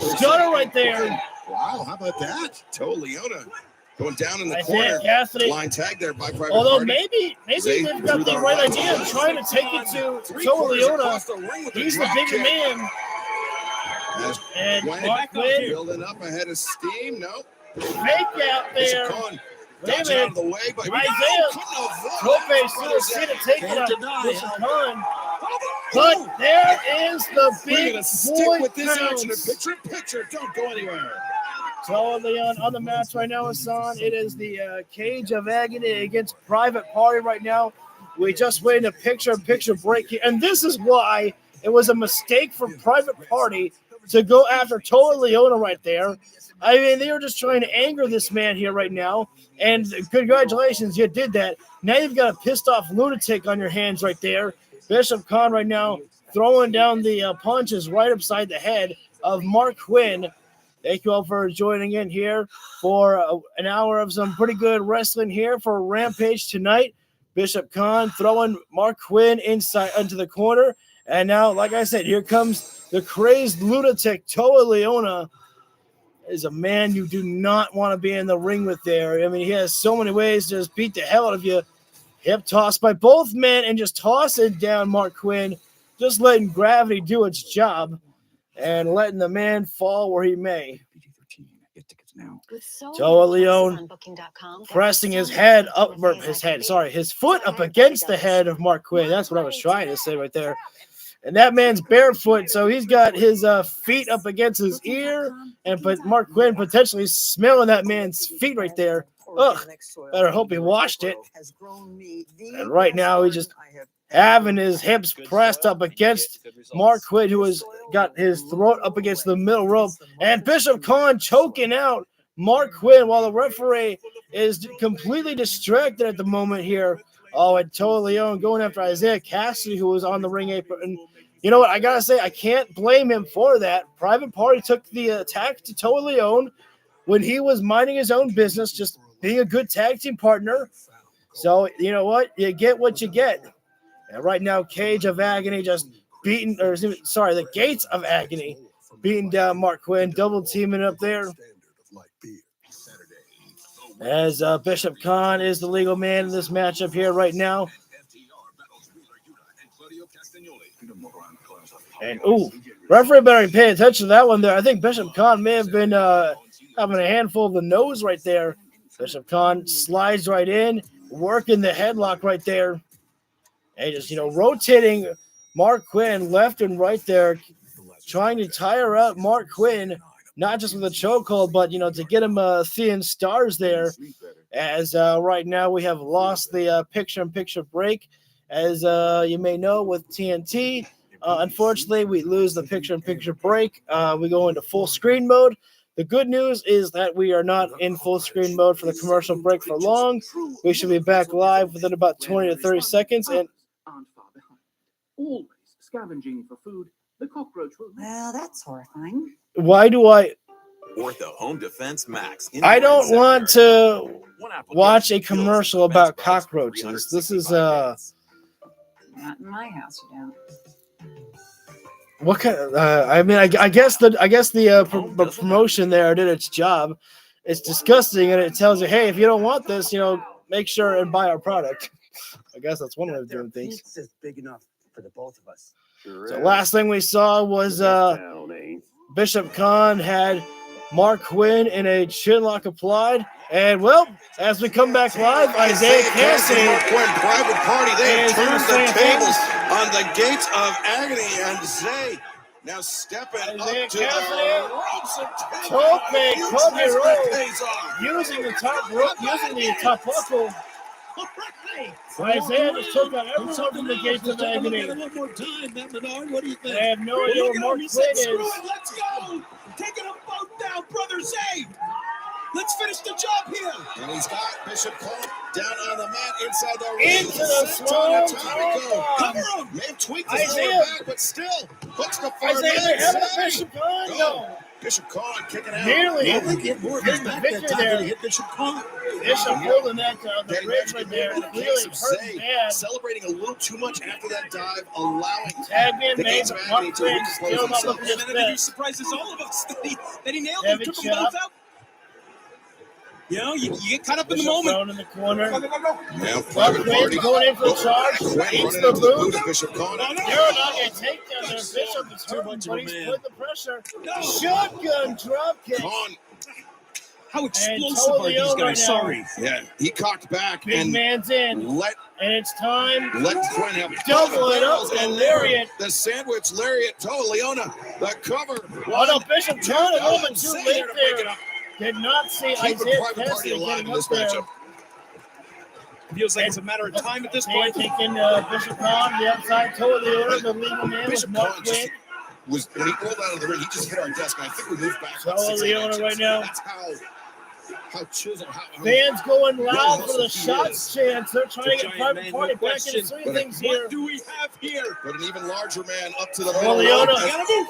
Speaker 2: Stunner right there.
Speaker 4: Wow, how about that?
Speaker 3: Toa Leona going down in the
Speaker 2: Isaiah
Speaker 3: corner.
Speaker 2: Cassidy.
Speaker 3: Line tag there by Private
Speaker 2: Although
Speaker 3: Party.
Speaker 2: maybe
Speaker 3: Zay
Speaker 2: they've
Speaker 3: threw
Speaker 2: got the
Speaker 3: the
Speaker 2: right
Speaker 3: right
Speaker 2: idea of trying to take it to Toa Leona. He's the bigger man.
Speaker 3: As
Speaker 2: And
Speaker 3: Gwen
Speaker 2: Mark Quinn,
Speaker 3: building up ahead of steam. No.
Speaker 2: fake out there.
Speaker 3: Bishop Khan
Speaker 2: Wait a
Speaker 3: dodging out
Speaker 2: minute.
Speaker 3: of the way, but
Speaker 2: Isaiah
Speaker 3: couldn't avoid
Speaker 2: Tope
Speaker 3: it.
Speaker 2: Suicida taking
Speaker 4: Can't
Speaker 2: up
Speaker 4: deny
Speaker 2: Bishop
Speaker 4: it.
Speaker 2: Khan. But there is the
Speaker 3: We're
Speaker 2: big
Speaker 3: gonna stick
Speaker 2: boy
Speaker 3: with this action.
Speaker 2: pounce.
Speaker 3: Picture in picture. Don't go anywhere.
Speaker 2: So Leon on the match right now, Hassan. It is the Cage of Agony against Private Party right now. We just waited a picture-in-picture break here, and this is why it was a mistake for Private Party to go after Toa Leona right there. I mean, they were just trying to anger this man here right now, and congratulations, you did that. Now you've got a pissed-off lunatic on your hands right there. Bishop Khan right now throwing down the punches right upside the head of Mark Quinn. Thank you all for joining in here for an hour of some pretty good wrestling here for Rampage tonight. Bishop Khan throwing Mark Quinn inside into the corner. And now, like I said, here comes the crazed lunatic Toa Leona. Is a man you do not want to be in the ring with there. I mean, he has so many ways to just beat the hell out of you. Hip toss by both men and just tossing down Mark Quinn. Just letting gravity do its job and letting the man fall where he may. Toa Leone pressing his foot up against the head of Mark Quinn. That's what I was trying to say right there. And that man's barefoot, so he's got his feet up against his ear, and Mark Quinn potentially smelling that man's feet right there. Ugh, better hope he washed it. And right now he's just having his hips pressed up against Mark Quinn, who has got his throat up against the middle rope. And Bishop Khan choking out Mark Quinn while the referee is completely distracted at the moment here. Oh, and Toa Leone going after Isaiah Cassidy, who was on the ring apron. And you know what? I got to say, I can't blame him for that. Private Party took the attack to Toa Leone when he was minding his own business, just being a good tag team partner. So, you know what? You get what you get. And right now, Cage of Agony just the Gates of Agony beating down Mark Quinn, double teaming up there. As Bishop Khan is the legal man in this matchup here right now. And, referee better pay attention to that one there. I think Bishop Khan may have been having a handful of the nose right there. Bishop Khan slides right in, working the headlock right there. And just, rotating Mark Quinn left and right there, trying to tire up Mark Quinn, not just with a chokehold, but, to get him seeing stars there. As right now we have lost the picture-in-picture break. As you may know, with TNT, unfortunately, we lose the picture-in-picture break. We go into full screen mode. The good news is that we are not in full screen mode for the commercial break for long. We should be back live within about 20 to 30 seconds. And
Speaker 13: always scavenging for food, the cockroach will... Well, that's horrifying.
Speaker 2: Why do
Speaker 14: Ortho Home Defense Max.
Speaker 2: I don't want to watch a commercial about cockroaches. This is
Speaker 13: Not in my house, you don't.
Speaker 2: what kind of, I guess the promotion there did its job. It's disgusting, and it tells you, hey, if you don't want this, make sure and buy our product. I guess that's one way of doing things.
Speaker 15: Pizza's big enough for the both of us.
Speaker 2: So last thing we saw was Bishop Khan had Mark Quinn in a chin lock applied. And, well, as we come back live, Isaiah Cassidy.
Speaker 3: Mark Quinn, Private Party, they have turned the tables on the Gates of Agony. And Zay now stepping
Speaker 2: Isaiah
Speaker 3: up to the ropes.
Speaker 2: Kobe roll. Using the top rope, using the top buckle. Isaiah just took out everyone from the Gates of Agony.
Speaker 5: One more time, Matt Menard. What do you think?
Speaker 2: I have no idea where Mark Quinn is.
Speaker 5: Let's go. Taking them both down, brother Zay. Let's finish the job here.
Speaker 3: And he's got Bishop Khan down on the mat inside the ring.
Speaker 2: Into the small
Speaker 3: Cover him. May have tweaked his lower back, but still hooks the far
Speaker 2: Isaiah, Bishop Khan? No.
Speaker 3: Bishop Khan kicking out.
Speaker 2: Nearly
Speaker 5: get more of his back that time than he hit Bishop Khan.
Speaker 2: Bishop holding that the bridge right there. Really hurt bad.
Speaker 3: Celebrating a little too much after that dive, allowing
Speaker 2: tag being
Speaker 3: the
Speaker 2: made,
Speaker 3: Gates of
Speaker 2: Mark
Speaker 3: Agony to
Speaker 2: Quinn
Speaker 3: recompose
Speaker 2: still not looking
Speaker 3: himself.
Speaker 2: his
Speaker 5: And he
Speaker 2: best.
Speaker 5: surprises all of us that he nailed them, took them both out. You get caught up in the moment.
Speaker 2: Thrown in the corner.
Speaker 3: Now,
Speaker 2: Mark
Speaker 3: Private
Speaker 2: Quinn
Speaker 3: Party
Speaker 2: going in for the charge. Eats the boot.
Speaker 3: Bishop Khan.
Speaker 2: They're not going to take down their Bishop. Is hurting, but he's put the pressure. Shotgun drop kick.
Speaker 3: Khan
Speaker 5: How
Speaker 2: And
Speaker 5: explosive are these
Speaker 2: Leon
Speaker 5: guys?
Speaker 2: right now.
Speaker 5: Sorry.
Speaker 3: Yeah, he cocked back
Speaker 2: Big
Speaker 3: and
Speaker 2: man's in.
Speaker 3: let
Speaker 2: It's time.
Speaker 3: Quinn have
Speaker 2: Double it up
Speaker 3: and
Speaker 2: and
Speaker 3: there,
Speaker 2: lariat.
Speaker 3: the sandwich lariat. Toa Leona, the cover.
Speaker 2: Oh no, Bishop John a little bit too
Speaker 3: Zay
Speaker 2: late
Speaker 3: to break it
Speaker 2: there.
Speaker 3: up.
Speaker 2: Did not see
Speaker 3: Keeping
Speaker 2: Isaiah
Speaker 3: Private Party
Speaker 2: Cassidy
Speaker 3: alive
Speaker 2: getting
Speaker 3: in this
Speaker 2: up there.
Speaker 3: matchup.
Speaker 5: Feels like it's a matter of time at this
Speaker 2: They're
Speaker 5: point.
Speaker 2: taking Bishop Khan, the outside toe of the order, the legal man with
Speaker 3: Bishop
Speaker 2: Mark
Speaker 3: Khan
Speaker 2: Quinn.
Speaker 3: was when he rolled out of the ring, he just hit our desk, and I think we moved back.
Speaker 2: Toe of the order right now.
Speaker 3: That's how chiseled, how
Speaker 2: Fans going loud
Speaker 3: well
Speaker 2: for the
Speaker 3: hustled he
Speaker 2: shots chance. They're trying to get
Speaker 5: Giant
Speaker 2: Private
Speaker 5: man,
Speaker 2: Party
Speaker 5: no
Speaker 2: back
Speaker 5: question.
Speaker 2: into swing
Speaker 3: But
Speaker 2: things
Speaker 5: What
Speaker 2: here.
Speaker 5: do we have here?
Speaker 3: But an even larger man up to the
Speaker 2: Oh,
Speaker 3: middle.
Speaker 2: Leona.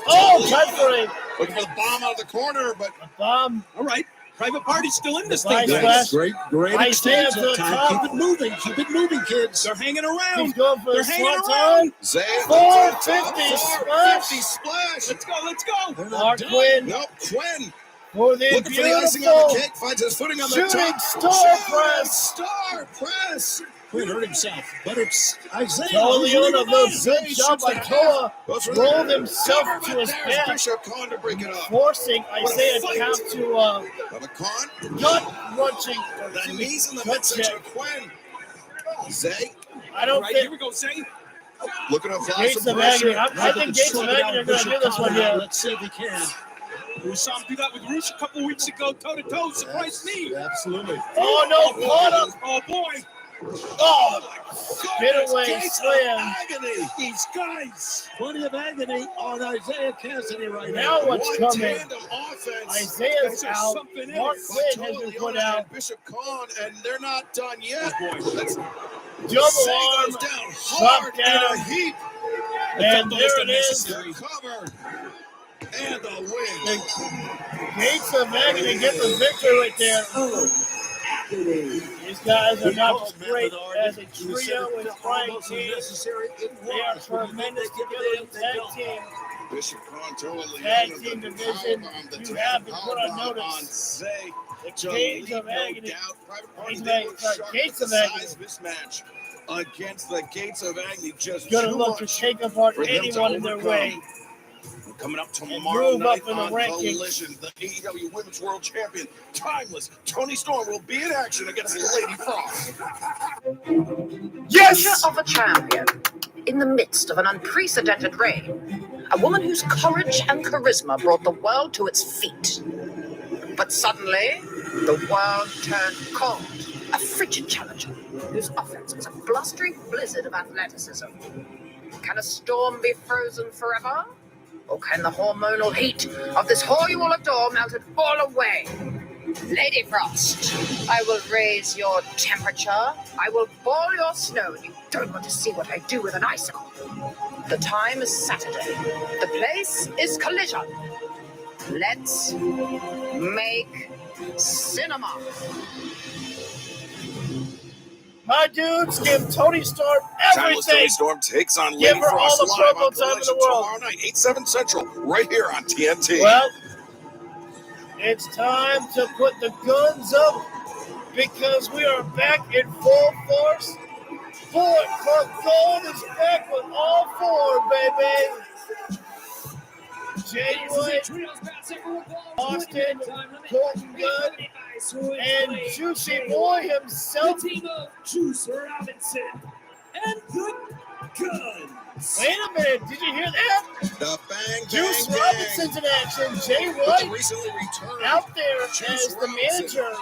Speaker 2: Oh, time for a
Speaker 3: Looking for the bomb out of the corner, but
Speaker 2: bomb.
Speaker 5: All right. Private Party's still in this
Speaker 2: Fly
Speaker 5: thing.
Speaker 2: splash.
Speaker 7: Great
Speaker 2: Isaiah
Speaker 7: exchange
Speaker 2: to
Speaker 7: that
Speaker 2: the
Speaker 7: time.
Speaker 2: top.
Speaker 7: Keep it moving, kids.
Speaker 5: They're hanging around.
Speaker 2: He's going for
Speaker 5: They're
Speaker 2: the
Speaker 5: hanging
Speaker 2: swanton.
Speaker 5: around.
Speaker 3: Zay
Speaker 2: 450 splash.
Speaker 3: 450 splash.
Speaker 5: Let's go. Let's go.
Speaker 2: Mark Quinn
Speaker 3: Nope, Quinn
Speaker 2: for the
Speaker 3: looking for the icing on the
Speaker 2: beautiful
Speaker 3: cake, finds his footing on the
Speaker 2: shooting
Speaker 3: top.
Speaker 2: star press.
Speaker 3: Star press.
Speaker 7: Quinn hurt himself, but it's Isaiah.
Speaker 2: Toa Leona, though,
Speaker 3: Zay
Speaker 2: good job by
Speaker 3: shoots
Speaker 2: Toa.
Speaker 3: Goes for
Speaker 2: Rolled
Speaker 3: the
Speaker 2: himself
Speaker 3: cover,
Speaker 2: to
Speaker 3: but
Speaker 2: his
Speaker 3: there's
Speaker 2: back,
Speaker 3: Bishop Khan to break it up.
Speaker 2: forcing Isaiah
Speaker 3: fight.
Speaker 2: Cap to
Speaker 3: But Khan,
Speaker 2: gut wrenching.
Speaker 3: the knees in the
Speaker 2: gut
Speaker 3: midsection
Speaker 2: check.
Speaker 3: of Quinn. Zay
Speaker 2: I don't
Speaker 5: All right, here
Speaker 2: think
Speaker 5: we go, Zay.
Speaker 3: looking to apply
Speaker 2: Gates
Speaker 3: some
Speaker 2: of Agony.
Speaker 3: pressure.
Speaker 2: I think Gates of Agony are going to do this one here.
Speaker 7: Let's see if he can.
Speaker 5: We saw him do that with Roosh a couple weeks ago, toe-to-toe. Surprised me.
Speaker 7: Absolutely.
Speaker 2: Oh no, caught up.
Speaker 5: Oh, boy.
Speaker 2: Oh, spin away
Speaker 7: Gates of
Speaker 2: slam.
Speaker 7: agony.
Speaker 5: These guys.
Speaker 7: Plenty of agony on Isaiah Cassidy right
Speaker 2: Now
Speaker 7: now.
Speaker 2: what's
Speaker 3: One
Speaker 2: coming?
Speaker 3: tandem offense.
Speaker 2: Isaiah's
Speaker 5: Guys are
Speaker 2: out.
Speaker 5: something
Speaker 2: Mark
Speaker 5: else.
Speaker 2: Quinn has been put
Speaker 3: Leona
Speaker 2: out.
Speaker 3: and Bishop Khan, and they're not done yet.
Speaker 5: Oh, boy.
Speaker 3: That's
Speaker 2: Double
Speaker 3: Zay
Speaker 2: arm.
Speaker 3: goes down
Speaker 2: Drop
Speaker 3: hard
Speaker 2: down.
Speaker 3: in a heap.
Speaker 2: And
Speaker 5: Double
Speaker 2: there it is.
Speaker 5: unnecessary.
Speaker 3: Cover and the win.
Speaker 2: The Gates of Agony get the victory right there. These guys are not just great as a trio with Frank King. They are tremendous together in tag team.
Speaker 3: Bishop Khan, Toa
Speaker 2: Tag
Speaker 3: Leona,
Speaker 2: team
Speaker 3: the
Speaker 2: division,
Speaker 3: powerbomb, the
Speaker 2: you have been
Speaker 3: powerbomb
Speaker 2: put on
Speaker 3: on
Speaker 2: notice.
Speaker 3: Zay.
Speaker 2: The Gates of
Speaker 3: No
Speaker 2: Agony.
Speaker 3: doubt. Private Party
Speaker 2: Gates of
Speaker 3: did
Speaker 2: Agony.
Speaker 3: look
Speaker 2: Sorry,
Speaker 3: sharp,
Speaker 2: Gates
Speaker 3: but
Speaker 2: of
Speaker 3: the
Speaker 2: Agony.
Speaker 3: size mismatch against the Gates of Agony just
Speaker 2: Gonna
Speaker 3: too
Speaker 2: look to
Speaker 3: much
Speaker 2: take apart
Speaker 3: for them to
Speaker 2: anyone in their
Speaker 3: overcome.
Speaker 2: way.
Speaker 3: Coming up
Speaker 2: And
Speaker 3: tomorrow
Speaker 2: move
Speaker 3: night
Speaker 2: up in the
Speaker 3: on
Speaker 2: rankings.
Speaker 3: Collision, the AEW Women's World Champion, Timeless Toni Storm will be in action against Lady Frost.
Speaker 2: Yes!
Speaker 16: Picture of a champion in the midst of an unprecedented reign. A woman whose courage and charisma brought the world to its feet. But suddenly, the world turned cold. A frigid challenger whose offense was a blustering blizzard of athleticism. Can a storm be frozen forever? Or can the hormonal heat of this whore you all adore melt it all away? Lady Frost, I will raise your temperature. I will boil your snow. You don't want to see what I do with an icicle. The time is Saturday. The place is Collision. Let's make cinema.
Speaker 2: My dudes, give Toni Storm
Speaker 3: Timeless
Speaker 2: everything.
Speaker 3: Toni Storm takes on
Speaker 2: Give
Speaker 3: Lady
Speaker 2: her
Speaker 3: Frost
Speaker 2: all the
Speaker 3: live
Speaker 2: promo
Speaker 3: on
Speaker 2: time in the
Speaker 3: Collision
Speaker 2: world.
Speaker 3: tomorrow night, 8/7 Central, right here on TNT.
Speaker 2: Well, it's time to put the guns up because we are back in full force. Bullet Club Gold is back with all four, baby. Jay White, Austin, Colton Gunn, and Juicy Boy himself.
Speaker 5: The team of Juice Robinson and the Guns.
Speaker 2: Wait a minute, did you hear that?
Speaker 3: The Bang
Speaker 2: Juice
Speaker 3: Bang
Speaker 2: Robinson's in action. Jay
Speaker 3: Gang.
Speaker 2: White
Speaker 3: Recently returned.
Speaker 2: out there
Speaker 3: Juice
Speaker 2: as the
Speaker 3: Robinson.
Speaker 2: manager.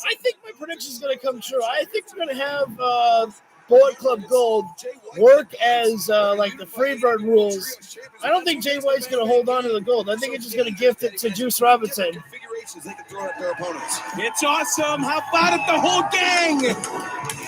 Speaker 2: I think my prediction is going to come true. I think we're going to have Bullet Club Gold work as like the Freebird rules. I don't think Jay White's going to hold on to the gold. I think it's just going to gift it to Juice Robinson.
Speaker 3: Configurations they can throw at their opponents.
Speaker 5: It's awesome. How about it, the whole gang?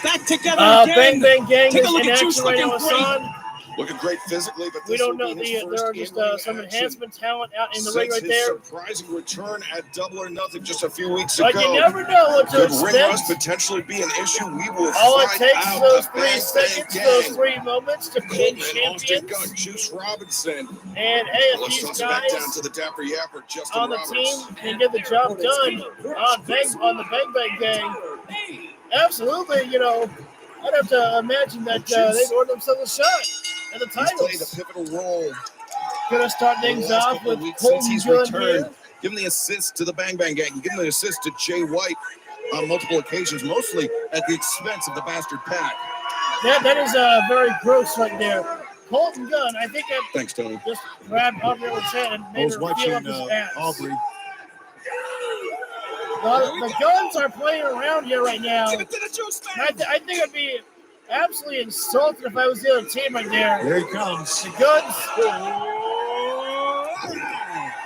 Speaker 5: Back together
Speaker 2: Bang
Speaker 5: again.
Speaker 2: Bang Gang
Speaker 5: Take a
Speaker 2: is
Speaker 5: look
Speaker 2: in
Speaker 5: at
Speaker 2: action
Speaker 5: Juice
Speaker 2: right now
Speaker 5: looking
Speaker 2: with
Speaker 5: great.
Speaker 2: Son.
Speaker 3: Looking great physically, but
Speaker 2: We
Speaker 3: this
Speaker 2: don't
Speaker 3: will
Speaker 2: know.
Speaker 3: be his
Speaker 2: There are
Speaker 3: first
Speaker 2: just some
Speaker 3: in-ring
Speaker 2: enhancement talent out in the
Speaker 3: action
Speaker 2: ring right
Speaker 3: since
Speaker 2: there.
Speaker 3: his surprising return at Double or Nothing just a few weeks
Speaker 2: But
Speaker 3: ago.
Speaker 2: you never know what to
Speaker 3: Could ring
Speaker 2: expect.
Speaker 3: rust potentially be an issue? We will
Speaker 2: All it
Speaker 3: find
Speaker 2: takes
Speaker 3: out.
Speaker 2: is those
Speaker 3: The
Speaker 2: 3
Speaker 3: Bang
Speaker 2: seconds,
Speaker 3: Bang
Speaker 2: those
Speaker 3: Gang.
Speaker 2: 3 moments to become
Speaker 3: Colton and Austin
Speaker 2: champions.
Speaker 3: Gunn, Juice Robinson.
Speaker 2: And hey, if
Speaker 3: Let's
Speaker 2: these
Speaker 3: toss it back down
Speaker 2: guys
Speaker 3: to the Dapper Yapper, Justin
Speaker 2: on the
Speaker 3: Roberts.
Speaker 2: team can get the job done on the Bang Bang Gang, absolutely, you know, I'd have to imagine that they'd order themselves a shot at the
Speaker 3: He's played a
Speaker 2: titles.
Speaker 3: pivotal role
Speaker 2: Gonna start
Speaker 3: in the
Speaker 2: things
Speaker 3: last
Speaker 2: off
Speaker 3: couple of
Speaker 2: with
Speaker 3: weeks since
Speaker 2: Colton
Speaker 3: he's
Speaker 2: Gunn
Speaker 3: returned
Speaker 2: here.
Speaker 3: giving the assist to the Bang Bang Gang, giving the assist to Jay White on multiple occasions, mostly at the expense of the Bastard Pack.
Speaker 2: That is very gross right there. Colton Gunn, I think that
Speaker 3: Thanks, Tony.
Speaker 2: just grabbed Aubrey's head and made her feel up his ass.
Speaker 3: Aubrey.
Speaker 2: The Guns are playing around here right now. I think I'd be absolutely insulted if I was the other team right there.
Speaker 3: Here he comes.
Speaker 2: The Guns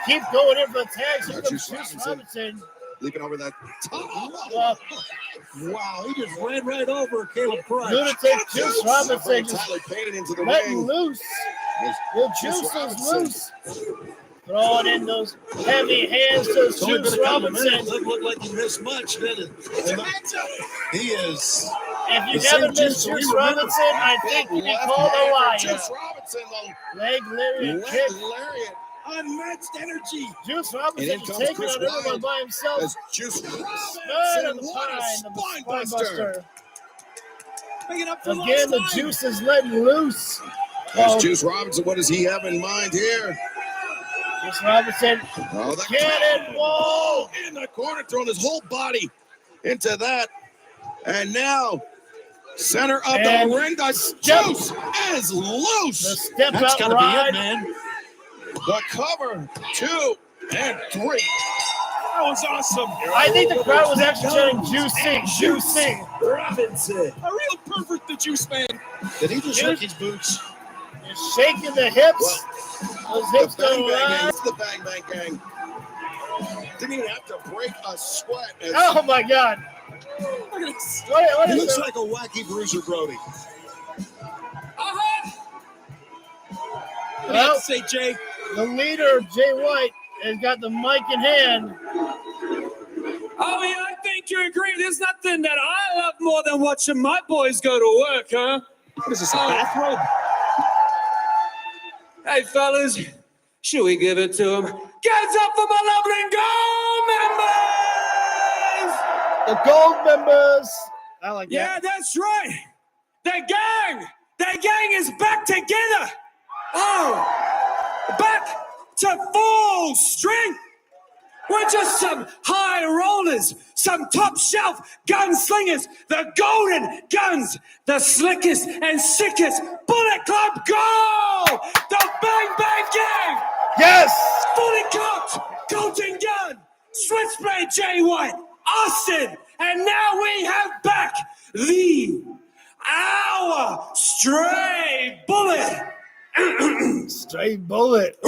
Speaker 2: keep going in for the tags. Here comes Juice Robinson.
Speaker 3: Leaping over that
Speaker 2: top.
Speaker 5: Wow, he just ran right over Caleb Price.
Speaker 2: Lunatic Juice Robinson just letting loose. The Juice is loose. Throwing in those heavy hands to Juice Robinson.
Speaker 5: Doesn't look like he missed much, did it?
Speaker 3: He is.
Speaker 2: If you haven't missed Juice Robinson, I think you can call a liar.
Speaker 3: Juice Robinson,
Speaker 2: leg lariat kick.
Speaker 5: Unmatched energy.
Speaker 2: Juice Robinson is taking on everyone by himself.
Speaker 3: As Juice Robinson,
Speaker 2: what a spine buster.
Speaker 5: Again,
Speaker 2: the Juice is letting loose.
Speaker 3: As Juice Robinson, what does he have in mind here?
Speaker 2: Juice Robinson, cannonball
Speaker 3: in the corner, throwing his whole body into that. And now, center of the ring, the Juice is loose.
Speaker 2: The step
Speaker 5: That's
Speaker 2: out
Speaker 5: gotta
Speaker 2: ride.
Speaker 5: be it, man.
Speaker 3: The cover, 2 and 3.
Speaker 5: That was awesome.
Speaker 2: I think the crowd was actually chanting Juicing.
Speaker 5: Robinson. A real perfect the Juice man. Did he just shake his boots?
Speaker 2: He's shaking the hips. Those hips don't lie.
Speaker 3: The Bang Bang Gang. Didn't even have to break a sweat.
Speaker 2: Oh my God. What
Speaker 5: He
Speaker 2: is
Speaker 5: looks
Speaker 2: it?
Speaker 5: like a wacky Bruiser Brody. What do you have to say, Jay?
Speaker 2: The leader, Jay White, has got the mic in hand.
Speaker 17: Oh, yeah, I think you agree. There's nothing that I love more than watching my boys go to work, huh?
Speaker 5: What is this, a bathrobe?
Speaker 17: Hey, fellas, should we give it to them? Get up for my lovely gold members!
Speaker 2: The gold members. I like that.
Speaker 17: Yeah, that's right. The gang is back together. Oh, back to full strength. We're just some high rollers, some top shelf gunslingers, the golden guns, the slickest and sickest Bullet Club Gold, the Bang Bang Gang.
Speaker 2: Yes.
Speaker 17: Fully cocked, Colton Gunn, Switchblade Jay White, Austin, and now we have back our Stray Bullet.
Speaker 2: Stray Bullet.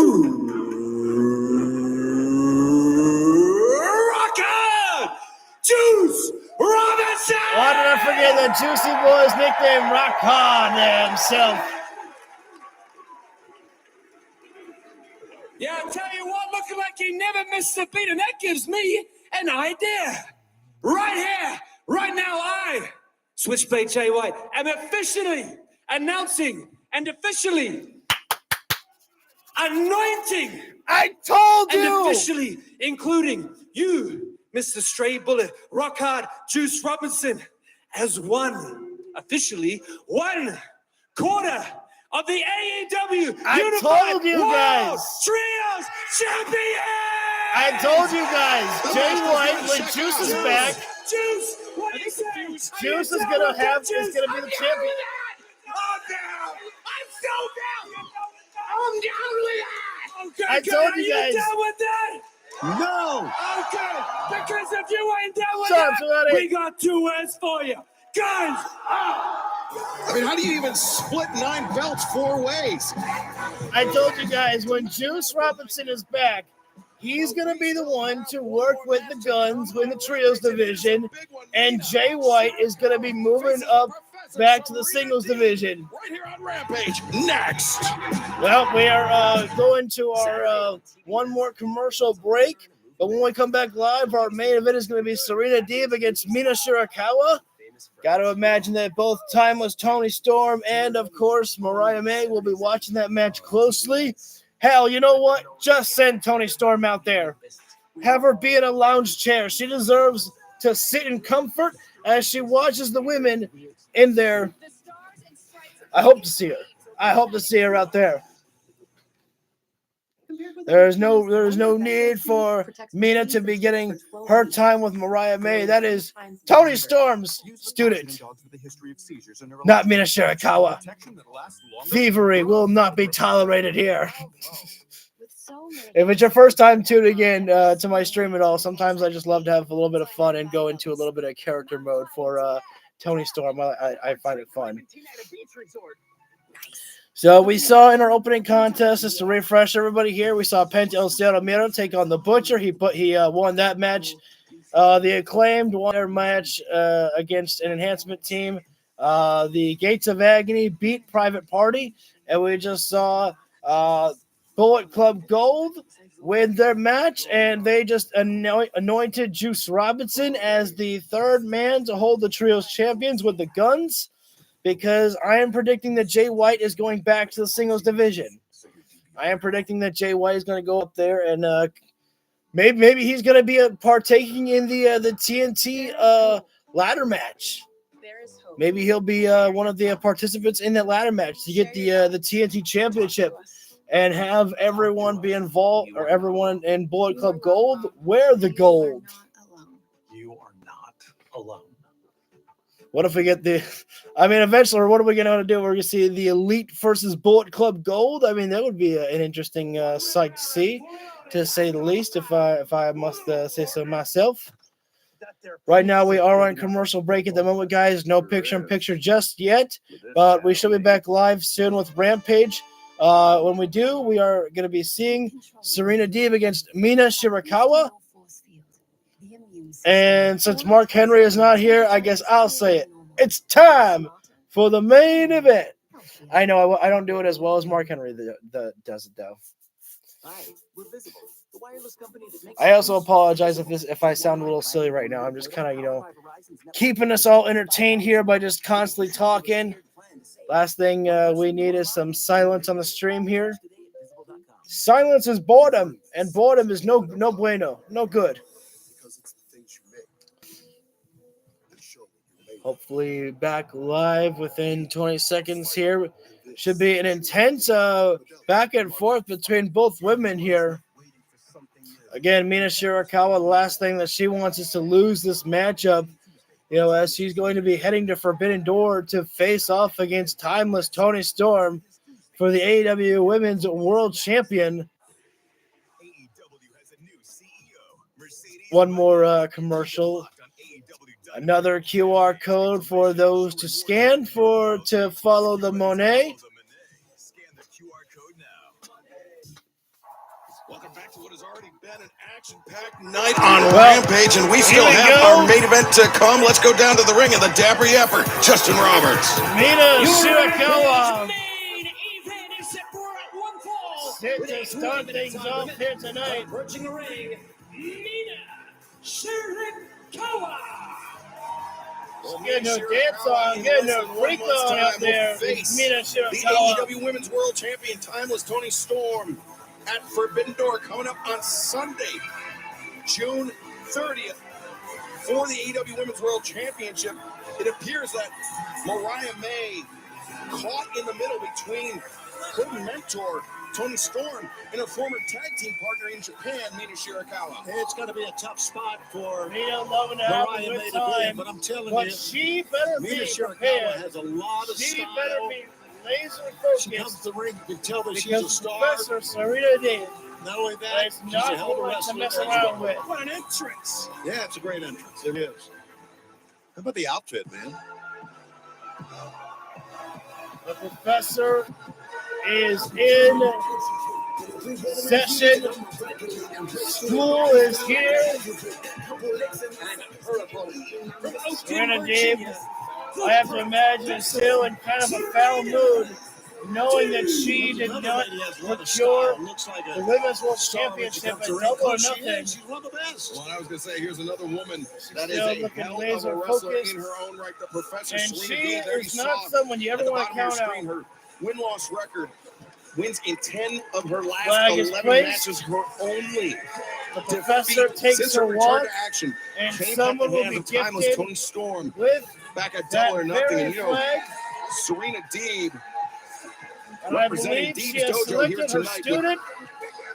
Speaker 17: Rocker! Juice Robinson!
Speaker 2: Why did I forget that Juicy Boy's nickname, Rock Hard himself?
Speaker 17: Yeah, I tell you what, looking like he never missed a beat, and that gives me an idea. Right here, right now, I, Switchblade Jay White, am officially announcing and officially anointing.
Speaker 2: I told you!
Speaker 17: And officially including you, Mr. Stray Bullet, Rock Hard, Juice Robinson, as officially one quarter of the AEW
Speaker 2: I
Speaker 17: Unified
Speaker 2: told you
Speaker 17: World
Speaker 2: guys.
Speaker 17: Trios Champion!
Speaker 2: I told you guys, Jay White, when Juice is back,
Speaker 17: Juice, what do you say?
Speaker 2: Juice is gonna be the champion.
Speaker 17: I'm down! I'm so down! I'm down with that! Okay,
Speaker 2: I told you
Speaker 17: are
Speaker 2: guys.
Speaker 17: you down with that?
Speaker 3: No!
Speaker 17: Okay, because if you ain't down with
Speaker 2: Sorry,
Speaker 17: that, we got 2 words for you. Guns up!
Speaker 3: I mean, how do you even split 9 belts 4 ways?
Speaker 2: I told you guys, when Juice Robinson is back, he's going to be the one to work with the Guns, win the Trios division, and Jay White is going to be moving up back to the Singles division.
Speaker 3: Right here on Rampage, next.
Speaker 2: Well, we are going to our one more commercial break, but when we come back live, our main event is going to be Serena Deeb against Mina Shirakawa. Got to imagine that both timeless Toni Storm and, of course, Mariah May will be watching that match closely. Hell, you know what? Just send Toni Storm out there. Have her be in a lounge chair. She deserves to sit in comfort as she watches the women in there. I hope to see her. I hope to see her out there. There is no need for Mina to be getting her time with Mariah May. That is Toni Storm's student, not Mina Shirakawa. Thievery will not be tolerated here. If it's your first time tuning in to my stream at all, sometimes I just love to have a little bit of fun and go into a little bit of character mode for Toni Storm. I find it fun. So we saw in our opening contest, just to refresh everybody here, we saw Penta El Cielo Miro take on the Butcher. He won that match. The Acclaimed won their match against an enhancement team. The Gates of Agony beat Private Party, and we just saw Bullet Club Gold win their match, and they just anointed Juice Robinson as the third man to hold the Trios champions with the Guns, because I am predicting that Jay White is going back to the singles division. I am predicting that Jay White is going to go up there, and maybe he's going to be partaking in the TNT ladder match. Maybe he'll be one of the participants in that ladder match to get the TNT championship and have everyone be involved, or everyone in Bullet Club Gold wear the gold.
Speaker 3: You are not alone.
Speaker 2: What if we get eventually, what are we going to do? We're going to see the Elite versus Bullet Club Gold. I mean, that would be an interesting sight to see, to say the least, if I must say so myself. Right now, we are on commercial break at the moment, guys. No picture-in-picture just yet, but we should be back live soon with Rampage. When we do, we are going to be seeing Serena Deeb against Mina Shirakawa. And since Mark Henry is not here, I guess I'll say it. It's time for the main event. I know I don't do it as well as Mark Henry does it, though. I also apologize if I sound a little silly right now. I'm just kind of, keeping us all entertained here by just constantly talking. Last thing we need is some silence on the stream here. Silence is boredom, and boredom is no bueno, no good. Hopefully back live within 20 seconds here. Should be an intense back and forth between both women here. Again, Mina Shirakawa, the last thing that she wants is to lose this matchup, as she's going to be heading to Forbidden Door to face off against Timeless Toni Storm for the AEW Women's World Champion. One more commercial. Another QR code for those to scan to follow the Monet.
Speaker 3: Welcome back to what has already been an action-packed night on Rampage, and we still have our main event to come. Let's go down to the ring, and the Dapper Yapper, Justin Roberts.
Speaker 2: Mina Shirakawa. Set to start things off here tonight.
Speaker 17: Approaching the ring, Mina Shirakawa.
Speaker 2: Getting her dance on, getting her freak on out there. Mina Shirakawa.
Speaker 3: The AEW Women's World Champion, Timeless Toni Storm, at Forbidden Door, coming up on Sunday, June 30th, for the AEW Women's World Championship. It appears that Mariah May caught in the middle between her mentor, Toni Storm, and her former tag team partner in Japan, Mina Shirakawa.
Speaker 5: It's going to be a tough spot for
Speaker 2: Mina loving to have a good time,
Speaker 5: but I'm telling
Speaker 2: but
Speaker 5: you,
Speaker 2: she better
Speaker 5: Mina
Speaker 2: be
Speaker 5: Shirakawa
Speaker 2: prepared.
Speaker 5: has a lot of
Speaker 2: She
Speaker 5: style.
Speaker 2: better be laser focused.
Speaker 5: She comes to the ring, you can tell that she's a
Speaker 2: Because
Speaker 5: star.
Speaker 2: Professor Serena Deeb.
Speaker 5: Not only that,
Speaker 2: It's
Speaker 5: she's
Speaker 2: not
Speaker 5: a hell of a
Speaker 2: one to
Speaker 5: wrestler
Speaker 2: mess
Speaker 5: as
Speaker 2: around
Speaker 5: well.
Speaker 2: with.
Speaker 5: What an entrance!
Speaker 3: Yeah, it's a great entrance. It is. How about the outfit, man?
Speaker 2: The Professor is in session. School is here. Serena Deeb, I have to imagine, is still in kind of a foul mood, knowing that she did not procure the Women's World Championship at Double or Nothing.
Speaker 3: Well, I was going to say, here's another woman that is
Speaker 2: still
Speaker 3: a
Speaker 2: looking
Speaker 3: hell of
Speaker 2: laser
Speaker 3: a wrestler
Speaker 2: focused.
Speaker 3: in her own right. The Professor,
Speaker 2: And
Speaker 3: Serena
Speaker 2: she
Speaker 3: Deeb, there
Speaker 2: is
Speaker 3: you
Speaker 2: not
Speaker 3: saw
Speaker 2: someone you
Speaker 3: at
Speaker 2: ever
Speaker 3: the
Speaker 2: want to
Speaker 3: bottom of your
Speaker 2: count out.
Speaker 3: screen, her win-loss record, wins in 10 of her last
Speaker 2: Flag is
Speaker 3: 11
Speaker 2: placed.
Speaker 3: matches. Her only
Speaker 2: The Professor
Speaker 3: defeat
Speaker 2: takes
Speaker 3: since
Speaker 2: her
Speaker 3: her return
Speaker 2: walk,
Speaker 3: to action
Speaker 2: and
Speaker 3: came
Speaker 2: someone
Speaker 3: at the
Speaker 2: will
Speaker 3: hands
Speaker 2: be
Speaker 3: of Timeless
Speaker 2: gifted
Speaker 3: Toni Storm
Speaker 2: with
Speaker 3: back at
Speaker 2: that
Speaker 3: Double or Nothing.
Speaker 2: very
Speaker 3: And
Speaker 2: flag.
Speaker 3: Serena Deeb
Speaker 2: And I
Speaker 3: representing
Speaker 2: believe she
Speaker 3: Deeb's
Speaker 2: has
Speaker 3: Dojo here
Speaker 2: selected her
Speaker 3: tonight
Speaker 2: student.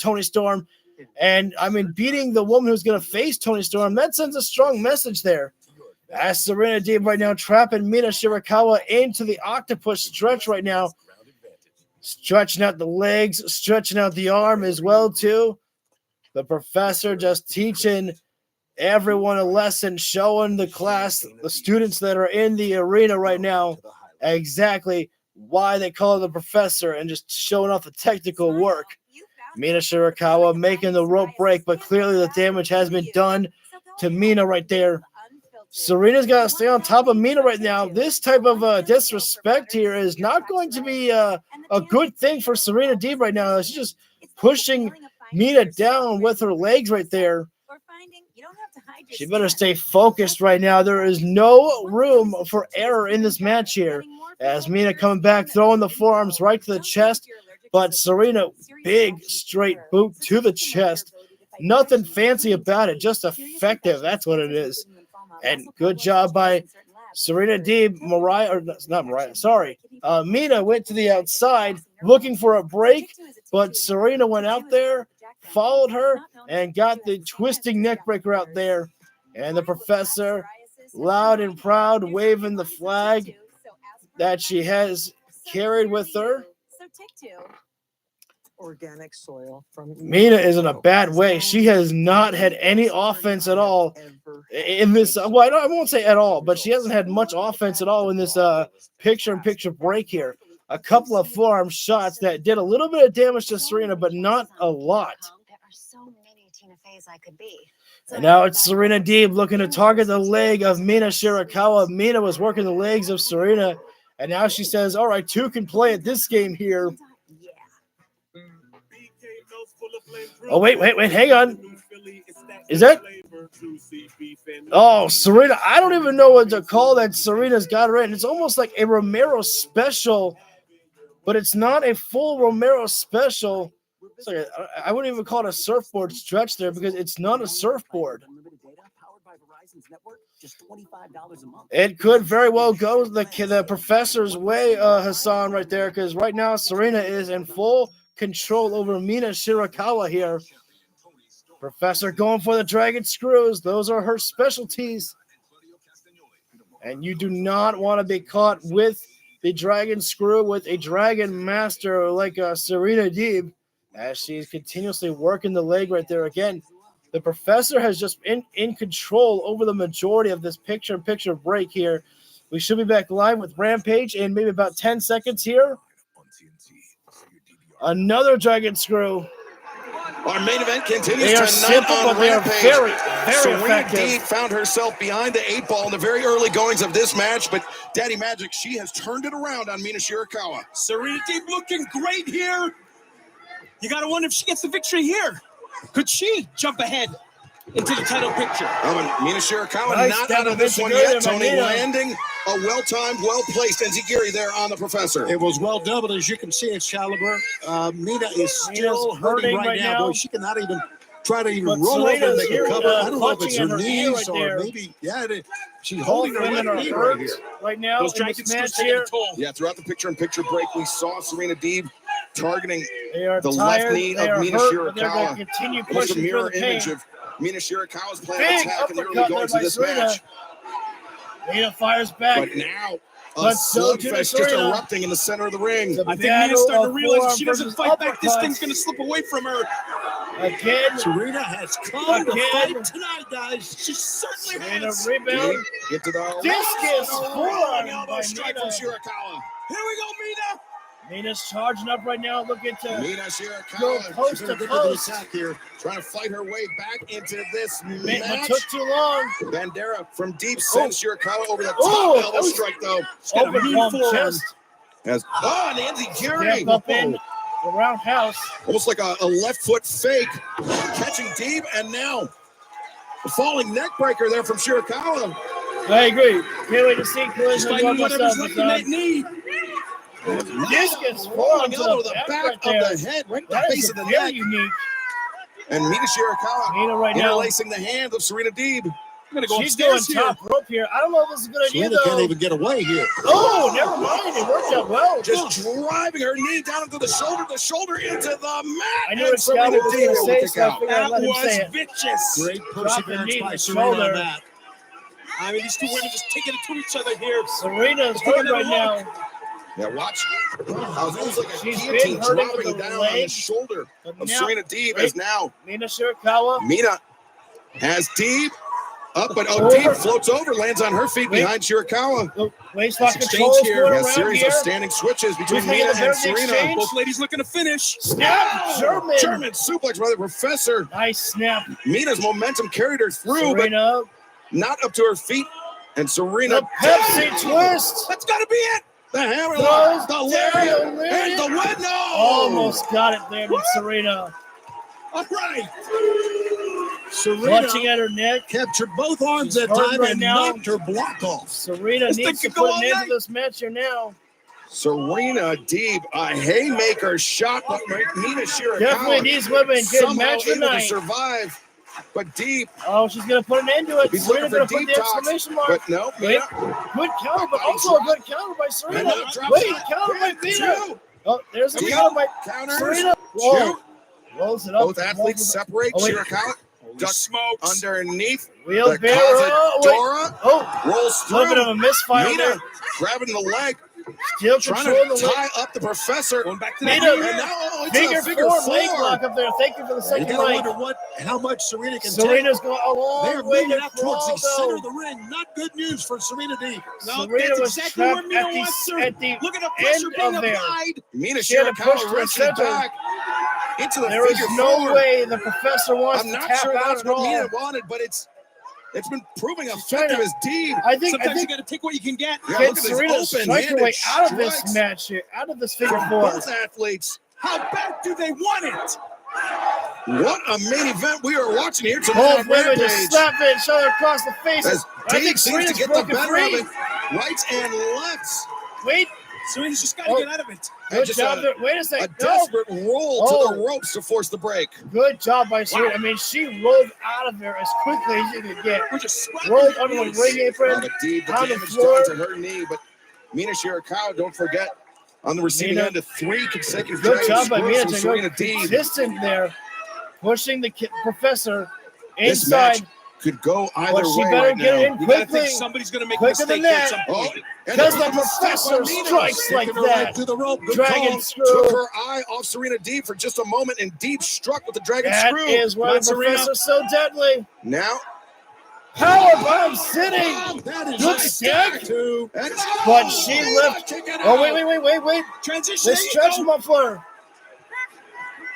Speaker 2: Toni Storm And, I mean, beating the woman who's going to face Toni Storm, that sends a strong message there. As Serena Deeb right now trapping Mina Shirakawa into the octopus stretch right now. Stretching out the legs, stretching out the arm as well, too. The professor just teaching everyone a lesson, showing the class, the students that are in the arena right now, exactly why they call it the professor and just showing off the technical work. Mina Shirakawa making the rope break, but clearly the damage has been done to Mina right there. Serena's got to stay on top of Mina right now. This type of disrespect here is not going to be a good thing for Serena Deeb right now. She's just pushing Mina down with her legs right there. She better stay focused right now. There is no room for error in this match here. As Mina coming back, throwing the forearms right to the chest. But Serena, big straight boot to the chest. Nothing fancy about it, just effective. That's what it is. And good job by Serena Deeb. Mina went to the outside looking for a break, but Serena went out there, followed her, and got the twisting neck breaker out there. And the professor, loud and proud, waving the flag that she has carried with her.
Speaker 18: Organic soil from
Speaker 2: Mina is in a bad way. She has not had any offense at all in this. Well, I won't say at all, but she hasn't had much offense at all in this picture-in-picture break here. A couple of forearm shots that did a little bit of damage to Serena, but not a lot.
Speaker 19: There are so many Tina Feys I could be.
Speaker 2: And now it's Serena Deeb looking to target the leg of Mina Shirakawa. Mina was working the legs of Serena, and now she says, all right, two can play at this game here. Oh, wait, hang on. Is that? Oh, Serena, I don't even know what to call that. Serena's got her in. It's almost like a Romero special, but it's not a full Romero special. It's like I wouldn't even call it a surfboard stretch there because it's not a surfboard. It could very well go the professor's way, Hassan, right there, because right now Serena is in full control over Mina Shirakawa here. Professor going for the dragon screws. Those are her specialties. And you do not want to be caught with the dragon screw with a dragon master like Serena Deeb, as she's continuously working the leg right there. Again, the professor has just been in control over the majority of this picture-in-picture break here. We should be back live with Rampage in maybe about 10 seconds here. Another dragon screw.
Speaker 3: Our main event continues
Speaker 2: They are
Speaker 3: tonight
Speaker 2: simple,
Speaker 3: on
Speaker 2: but they are
Speaker 3: Rampage.
Speaker 2: very
Speaker 3: Serena
Speaker 2: effective.
Speaker 3: Deeb found herself behind the 8 ball in the very early goings of this match, but Daddy Magic, she has turned it around on Mina Shirakawa.
Speaker 5: Serena Deeb looking great here. You got to wonder if she gets the victory here. Could she jump ahead into the title picture?
Speaker 3: Oh, and Mina Shirakawa
Speaker 2: Nice
Speaker 3: not
Speaker 2: down
Speaker 3: out of
Speaker 2: the
Speaker 3: this one
Speaker 2: Michigan
Speaker 3: yet.
Speaker 2: there,
Speaker 3: Tony
Speaker 2: Mina.
Speaker 3: landing a well-timed, well-placed enziguri there on the professor.
Speaker 20: It was well done, but as you can see, Excalibur, Mina is still
Speaker 2: Mina's
Speaker 20: hurting right now. Boy, she cannot even try to even roll over and make a cover. I don't know if it's her knees or maybe, she's holding her
Speaker 2: Women are
Speaker 20: right knee
Speaker 2: hurt
Speaker 20: right here.
Speaker 2: right now
Speaker 5: Those
Speaker 2: in
Speaker 5: dragon
Speaker 2: this
Speaker 5: screws
Speaker 2: match
Speaker 5: taking a
Speaker 2: here.
Speaker 5: toll.
Speaker 3: Yeah, throughout the picture-in-picture break, we saw Serena Deeb targeting
Speaker 2: They are
Speaker 3: the
Speaker 2: tired.
Speaker 3: left knee
Speaker 2: They
Speaker 3: of
Speaker 2: are
Speaker 3: Mina
Speaker 2: hurt, but they're
Speaker 3: Shirakawa.
Speaker 2: going to continue
Speaker 3: It was a
Speaker 2: pushing through
Speaker 3: mirror
Speaker 2: the pain.
Speaker 3: image of Mina Shirakawa's plan
Speaker 2: Big
Speaker 3: of attack in the early
Speaker 2: uppercut there
Speaker 3: goings
Speaker 2: by
Speaker 3: of this
Speaker 2: Serena.
Speaker 3: match.
Speaker 2: Mina fires back.
Speaker 3: But now, a
Speaker 2: But so too does
Speaker 3: slugfest just
Speaker 2: Serena.
Speaker 3: erupting in the center of the ring.
Speaker 5: I think Mina's starting to realize if she doesn't fight back, this thing's going to slip away from her.
Speaker 2: Again,
Speaker 20: Serena has come to
Speaker 2: Again.
Speaker 20: fight tonight, guys.
Speaker 5: She certainly
Speaker 2: Serena
Speaker 5: has.
Speaker 2: rebound.
Speaker 3: Get to the
Speaker 2: Discus forearm
Speaker 3: elbow
Speaker 2: by
Speaker 3: strike
Speaker 2: Mina.
Speaker 3: from Shirakawa.
Speaker 5: Here we go, Mina.
Speaker 2: Mina's charging up right now, looking to
Speaker 3: Mina
Speaker 2: go
Speaker 3: Shirakawa
Speaker 2: post to
Speaker 3: good with the
Speaker 2: post.
Speaker 3: attack here, trying to fight her way back into this
Speaker 2: But
Speaker 3: match.
Speaker 2: took too long.
Speaker 3: Bandera from deep sends Shirakawa over the top
Speaker 2: Oh,
Speaker 3: elbow
Speaker 2: that was-
Speaker 3: strike though.
Speaker 2: Open palm chest.
Speaker 3: As an enziguri.
Speaker 2: Step up in the roundhouse.
Speaker 3: Almost like a left foot fake, catching deep, and now a falling neck breaker there from Shirakawa.
Speaker 2: I agree. Can't wait to see
Speaker 5: Just
Speaker 2: collision
Speaker 5: finding
Speaker 2: on
Speaker 5: whatever's
Speaker 2: myself.
Speaker 5: left in that knee.
Speaker 2: Discus forearm
Speaker 3: Rolling
Speaker 2: to
Speaker 3: elbow to
Speaker 2: the
Speaker 3: the
Speaker 2: back
Speaker 3: back
Speaker 2: right
Speaker 3: of
Speaker 2: there.
Speaker 3: the head, right to the
Speaker 2: That
Speaker 3: base
Speaker 2: is
Speaker 3: of the
Speaker 2: very
Speaker 3: neck.
Speaker 2: unique.
Speaker 3: And Mina Shirakawa
Speaker 2: Mina right now.
Speaker 3: interlacing the hand of Serena Deeb.
Speaker 5: gonna go
Speaker 2: She's going
Speaker 5: upstairs here.
Speaker 2: top rope here. I don't know if this is a good idea,
Speaker 20: Serena can't
Speaker 2: though.
Speaker 20: even get away here.
Speaker 2: Oh, never mind. It worked out well.
Speaker 3: Just driving her knee down into the shoulder into the mat.
Speaker 2: I knew what Serena was going to say, so I figured I'd
Speaker 5: That
Speaker 2: let him
Speaker 5: was
Speaker 2: say it.
Speaker 5: vicious.
Speaker 20: Great
Speaker 2: Drop the knee
Speaker 20: perseverance
Speaker 2: to
Speaker 20: by
Speaker 2: the
Speaker 20: Serena
Speaker 2: shoulder.
Speaker 20: on that.
Speaker 5: I mean, these two women just taking it to each other here.
Speaker 2: Serena's hurt right now.
Speaker 3: Yeah, watch. Almost like a
Speaker 2: She's
Speaker 3: guillotine
Speaker 2: been hurting
Speaker 3: dropping
Speaker 2: with the
Speaker 3: down on the
Speaker 2: leg.
Speaker 3: shoulder
Speaker 2: But
Speaker 3: of
Speaker 2: now-
Speaker 3: Serena Deeb
Speaker 2: wait.
Speaker 3: as now
Speaker 2: Mina Shirakawa.
Speaker 3: Mina has Deeb up, but
Speaker 2: Over.
Speaker 3: Deeb floats over, lands on her feet
Speaker 2: Wait.
Speaker 3: behind Shirakawa.
Speaker 2: Waistlock
Speaker 3: Exchange
Speaker 2: controls
Speaker 3: here.
Speaker 2: going
Speaker 3: A
Speaker 2: around
Speaker 3: series
Speaker 2: here.
Speaker 3: of standing switches between
Speaker 2: Who's making
Speaker 3: Mina
Speaker 2: the better
Speaker 3: and Serena.
Speaker 2: exchange?
Speaker 5: Both ladies looking to finish.
Speaker 2: Snap! German.
Speaker 3: German suplex by the professor.
Speaker 2: Nice snap.
Speaker 3: Mina's momentum carried her through,
Speaker 2: Serena.
Speaker 3: but not up to her feet. And Serena.
Speaker 2: The Pepsi twist.
Speaker 5: That's got to be it.
Speaker 3: The hammer
Speaker 2: Throws
Speaker 3: lock, the
Speaker 2: down
Speaker 3: lariat,
Speaker 2: the lariat.
Speaker 3: and the window.
Speaker 2: Almost got it there with Serena.
Speaker 5: All right.
Speaker 20: Serena
Speaker 2: Clutching at her neck.
Speaker 20: captured both arms
Speaker 2: She's
Speaker 20: that
Speaker 2: hurt
Speaker 20: time
Speaker 2: right
Speaker 20: and
Speaker 2: now.
Speaker 20: knocked her block off.
Speaker 2: Serena
Speaker 5: This
Speaker 2: needs
Speaker 5: thing
Speaker 2: to
Speaker 5: could go
Speaker 2: put
Speaker 5: all
Speaker 2: an end
Speaker 5: night.
Speaker 2: to this match here now.
Speaker 3: Serena Deeb, a haymaker shot, but Mina Shirakawa
Speaker 2: Definitely these women can
Speaker 3: somehow
Speaker 2: match the
Speaker 3: able to
Speaker 2: night.
Speaker 3: survive. But Deeb,
Speaker 2: Oh, she's going to put an end to it.
Speaker 3: he's
Speaker 2: Serena
Speaker 3: looking for
Speaker 2: going to put
Speaker 3: deep
Speaker 2: the
Speaker 3: talks,
Speaker 2: exclamation mark.
Speaker 3: but no,
Speaker 2: Wait,
Speaker 3: Mina.
Speaker 2: good counter, but also a good counter by Serena.
Speaker 3: Another drop
Speaker 2: Wait,
Speaker 3: shot.
Speaker 2: counter by Mina.
Speaker 3: Two.
Speaker 2: Oh, there's the
Speaker 3: Deeb,
Speaker 2: counter by
Speaker 3: counters.
Speaker 2: Serena. Whoa.
Speaker 3: Two.
Speaker 2: Rolls it up.
Speaker 3: Both athletes separate.
Speaker 2: Oh, wait.
Speaker 3: Shirakawa ducks
Speaker 5: smokes.
Speaker 3: underneath.
Speaker 2: Wheelbarrow.
Speaker 3: The Cazadora
Speaker 2: Oh,
Speaker 3: rolls
Speaker 2: a little bit of
Speaker 3: through.
Speaker 2: a misfire
Speaker 3: Mina
Speaker 2: there.
Speaker 3: grabbing the leg,
Speaker 2: Still
Speaker 3: trying
Speaker 2: controlling
Speaker 3: to
Speaker 2: the leg.
Speaker 3: tie up the professor.
Speaker 5: Going back to
Speaker 2: Mina,
Speaker 5: that.
Speaker 3: And now it's a
Speaker 2: figure four leg lock up there. Thank you for the
Speaker 20: You
Speaker 2: second
Speaker 20: gotta
Speaker 2: leg.
Speaker 20: wonder how much Serena can
Speaker 2: Serena's
Speaker 20: take.
Speaker 2: going a long
Speaker 20: They're
Speaker 2: way
Speaker 20: moving
Speaker 2: to
Speaker 20: out towards the
Speaker 2: crawl,
Speaker 20: center
Speaker 2: though.
Speaker 20: of the ring. Not good news for Serena Deeb.
Speaker 5: No,
Speaker 2: Serena
Speaker 5: that's
Speaker 2: was
Speaker 5: exactly where
Speaker 2: trapped
Speaker 5: Mina
Speaker 2: at
Speaker 5: wants her.
Speaker 2: the
Speaker 5: Look at the pressure
Speaker 2: end
Speaker 5: being
Speaker 2: of there.
Speaker 5: applied.
Speaker 3: Mina
Speaker 2: She had to push
Speaker 3: Shirakawa
Speaker 2: to
Speaker 3: wrenches
Speaker 2: the center.
Speaker 3: back into the
Speaker 2: There is
Speaker 3: figure
Speaker 2: no
Speaker 3: four.
Speaker 2: way the professor wants
Speaker 3: I'm
Speaker 2: to
Speaker 3: not
Speaker 2: tap
Speaker 3: sure
Speaker 2: out
Speaker 3: that's
Speaker 2: at
Speaker 3: what
Speaker 2: all.
Speaker 3: Mina wanted, but it's been proving
Speaker 2: trying
Speaker 3: effective
Speaker 2: to-
Speaker 3: as Deeb.
Speaker 2: I think
Speaker 5: Sometimes you got to take what you can get.
Speaker 3: Yeah,
Speaker 2: can
Speaker 3: look at this
Speaker 2: Serena strike her
Speaker 3: open-handed
Speaker 2: way out of this
Speaker 3: strikes
Speaker 2: match here, out of this figure
Speaker 3: from
Speaker 2: four.
Speaker 3: both athletes.
Speaker 5: How bad do they want it?
Speaker 3: What a main event we are watching here tonight
Speaker 2: Both
Speaker 3: on
Speaker 2: women just
Speaker 3: Rampage.
Speaker 2: slapping each other across the faces.
Speaker 3: As
Speaker 2: I
Speaker 3: Deeb
Speaker 2: think
Speaker 3: seems to
Speaker 2: Serena's
Speaker 3: get the
Speaker 2: broken
Speaker 3: better
Speaker 2: free.
Speaker 3: of it, rights and lefts.
Speaker 2: Wait,
Speaker 5: Serena's just got to
Speaker 2: Oh.
Speaker 5: get out of it.
Speaker 3: And
Speaker 2: good
Speaker 3: just
Speaker 2: job
Speaker 3: a,
Speaker 2: there. Wait a
Speaker 3: a
Speaker 2: second. No.
Speaker 3: desperate roll to
Speaker 2: Oh.
Speaker 3: the ropes to force the break.
Speaker 2: Good job by Serena. I mean, she rolled out of there as quickly as you could get.
Speaker 5: We're just scrapping
Speaker 2: Rolled
Speaker 5: the
Speaker 2: under the
Speaker 5: knees.
Speaker 2: ring
Speaker 3: Well,
Speaker 2: apron.
Speaker 3: but Deeb, the
Speaker 2: On the
Speaker 3: damage
Speaker 2: floor.
Speaker 3: done to her knee, but Mina Shirakawa, don't forget, on the receiving
Speaker 2: Mina.
Speaker 3: end of 3 consecutive
Speaker 2: Good
Speaker 3: dragon
Speaker 2: job by
Speaker 3: screws
Speaker 2: Mina
Speaker 3: from
Speaker 2: to
Speaker 3: Serena
Speaker 2: go
Speaker 3: Deeb.
Speaker 2: consistent there, pushing the professor
Speaker 3: This match
Speaker 2: inside.
Speaker 3: could go either
Speaker 2: But she
Speaker 3: way
Speaker 2: better
Speaker 3: right
Speaker 2: get
Speaker 3: now.
Speaker 2: it in
Speaker 5: You got to
Speaker 2: quickly.
Speaker 5: think somebody's going to make a
Speaker 2: Quicker than
Speaker 5: mistake here at
Speaker 2: that.
Speaker 5: some
Speaker 3: Oh,
Speaker 5: point.
Speaker 3: and
Speaker 2: Because
Speaker 3: there
Speaker 2: the
Speaker 3: comes step
Speaker 2: professor
Speaker 3: by Mina.
Speaker 2: strikes like
Speaker 20: Taking her right
Speaker 2: that.
Speaker 20: through the rope. Good
Speaker 2: Dragon
Speaker 20: call.
Speaker 2: screw.
Speaker 3: Took her eye off Serena Deeb for just a moment, and Deeb struck with the dragon
Speaker 2: That
Speaker 3: screw.
Speaker 2: is why
Speaker 5: Come on,
Speaker 2: the
Speaker 5: Serena.
Speaker 2: professor's so deadly.
Speaker 3: Now,
Speaker 2: Powerbomb sitting.
Speaker 20: That is
Speaker 2: Good
Speaker 20: a
Speaker 2: stick.
Speaker 20: two.
Speaker 3: and
Speaker 2: But she left.
Speaker 3: kick it
Speaker 2: Oh,
Speaker 3: out.
Speaker 2: wait.
Speaker 5: Transition.
Speaker 2: The
Speaker 5: there you
Speaker 2: stretch
Speaker 5: go.
Speaker 2: muffler.
Speaker 5: What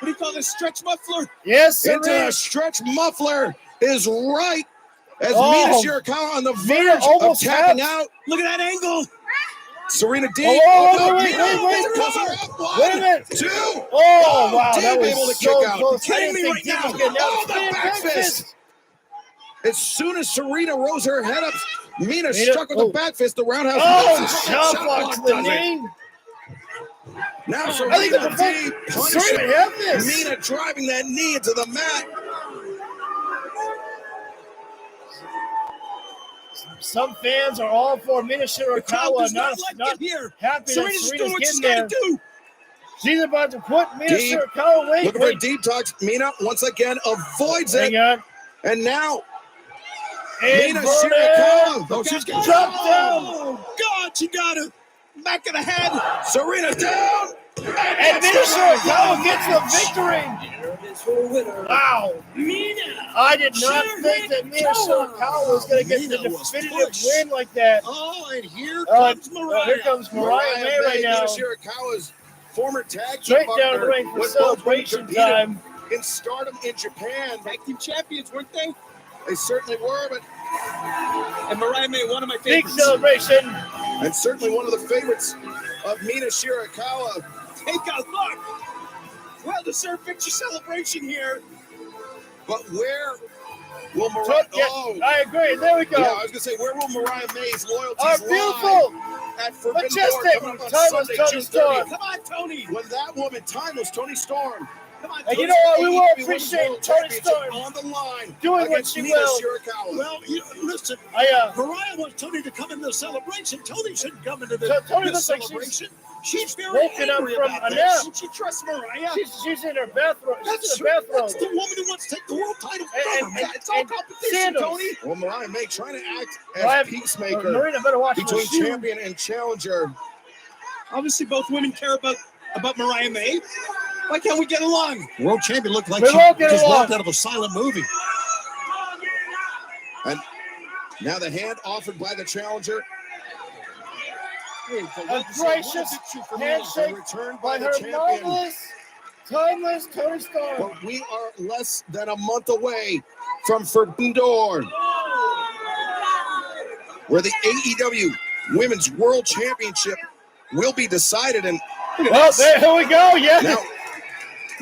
Speaker 5: do you call this? Stretch muffler?
Speaker 2: Yes,
Speaker 3: Into
Speaker 2: Serena.
Speaker 3: a stretch muffler is right as
Speaker 2: Oh,
Speaker 3: Mina Shirakawa on the
Speaker 2: Mina
Speaker 3: verge of
Speaker 2: almost
Speaker 3: tapping
Speaker 2: tapped.
Speaker 3: out.
Speaker 5: Look at that angle.
Speaker 3: Serena Deeb.
Speaker 2: Oh,
Speaker 3: no,
Speaker 2: wait,
Speaker 3: Mina
Speaker 2: wait.
Speaker 3: cuts her up.
Speaker 2: Wait a minute.
Speaker 3: 2.
Speaker 2: Oh, wow.
Speaker 3: Deeb
Speaker 2: That
Speaker 3: able to
Speaker 2: was
Speaker 3: kick
Speaker 2: so
Speaker 3: out.
Speaker 2: close. I
Speaker 5: Kidding
Speaker 2: didn't
Speaker 5: me
Speaker 2: think
Speaker 5: right
Speaker 2: Deeb
Speaker 5: now.
Speaker 2: was getting out.
Speaker 3: Oh, the back fist. As soon as Serena rose her head up, Mina struck with a back fist. The roundhouse.
Speaker 2: Oh,
Speaker 3: misses.
Speaker 2: shot block to the
Speaker 3: does it.
Speaker 2: knee.
Speaker 3: Now
Speaker 2: I think
Speaker 3: Serena
Speaker 2: the
Speaker 3: Deeb punishing
Speaker 2: Serena have this.
Speaker 3: Mina driving that knee into the mat.
Speaker 2: Some fans are all for Mina
Speaker 5: The crowd
Speaker 2: Shirakawa,
Speaker 5: does not like
Speaker 2: not
Speaker 5: it here.
Speaker 2: happy that
Speaker 5: Serena's doing
Speaker 2: Serena's
Speaker 5: what she's
Speaker 2: getting
Speaker 5: got
Speaker 2: there.
Speaker 5: to do.
Speaker 2: She's about to put Mina
Speaker 3: Deeb,
Speaker 2: Shirakawa away.
Speaker 3: Looking for Deep Talks. Mina once again avoids it.
Speaker 2: Hang on.
Speaker 3: And now
Speaker 2: And
Speaker 3: Mina
Speaker 2: Vernon.
Speaker 3: Shirakawa. Oh, she's
Speaker 2: Drop
Speaker 3: getting
Speaker 2: down.
Speaker 5: Oh, God, she got her. Back of the head.
Speaker 3: Serena down.
Speaker 2: And Mina Shirakawa gets the victory. Wow. I did not think that Mina Shirakawa was going to get the
Speaker 20: Mina was
Speaker 2: definitive
Speaker 20: pushed.
Speaker 2: win like that.
Speaker 20: Oh, and here comes Mariah.
Speaker 2: Here comes Mariah May right now.
Speaker 3: Mina Shirakawa's former tag team
Speaker 2: Straight down
Speaker 3: partner
Speaker 2: the ring for
Speaker 3: was both women
Speaker 2: celebration
Speaker 3: competed
Speaker 2: time.
Speaker 3: in Stardom in Japan.
Speaker 5: Tag team champions, weren't they?
Speaker 3: They certainly were, but
Speaker 5: And Mariah May, one of my
Speaker 2: Big
Speaker 5: favorites.
Speaker 2: celebration.
Speaker 3: and certainly one of the favorites of Mina Shirakawa.
Speaker 5: Take a look. Well-deserved victory celebration here.
Speaker 3: But where will Mariah?
Speaker 2: Yes,
Speaker 3: Oh,
Speaker 2: I agree. There we go.
Speaker 3: yeah, I was gonna say, where will Mariah May's loyalties
Speaker 2: Our
Speaker 3: lie?
Speaker 2: beautiful,
Speaker 3: At Forbidden Door
Speaker 2: majestic,
Speaker 3: coming up on
Speaker 2: timeless
Speaker 3: Sunday,
Speaker 2: Toni
Speaker 3: June
Speaker 2: Storm.
Speaker 3: 30th.
Speaker 5: Come on, Tony.
Speaker 3: When that woman, timeless Toni Storm,
Speaker 2: And you know what? We will appreciate Toni Storm
Speaker 20: on the line
Speaker 2: doing what she
Speaker 20: Mina
Speaker 2: will.
Speaker 20: Shirakawa. Well, listen, Mariah wants Toni to come into the celebration. Toni shouldn't come into this celebration. She's very
Speaker 2: woken up
Speaker 20: angry
Speaker 2: from
Speaker 20: about
Speaker 2: a
Speaker 20: this.
Speaker 2: nap.
Speaker 20: She trusts Mariah.
Speaker 2: She's in her bathroom. That's the
Speaker 20: woman who wants to take the world title from her. It's all competition, Toni.
Speaker 3: Well, Mariah May trying to act as peacemaker
Speaker 2: Marina better watch
Speaker 3: between
Speaker 2: her shoe.
Speaker 3: champion and challenger.
Speaker 5: Obviously, both women care about Mariah May. Why can't we get along?
Speaker 20: World champion looked like
Speaker 2: We
Speaker 20: she
Speaker 2: won't get
Speaker 20: just
Speaker 2: along.
Speaker 20: walked out of a silent movie.
Speaker 3: And now the hand offered by the challenger.
Speaker 2: A gracious handshake by her marvelous, timeless Toni Storm.
Speaker 3: But we are less than a month away from Forbidden Door, where the AEW Women's World Championship will be decided. And
Speaker 2: well, here we go. Yeah.
Speaker 3: Now,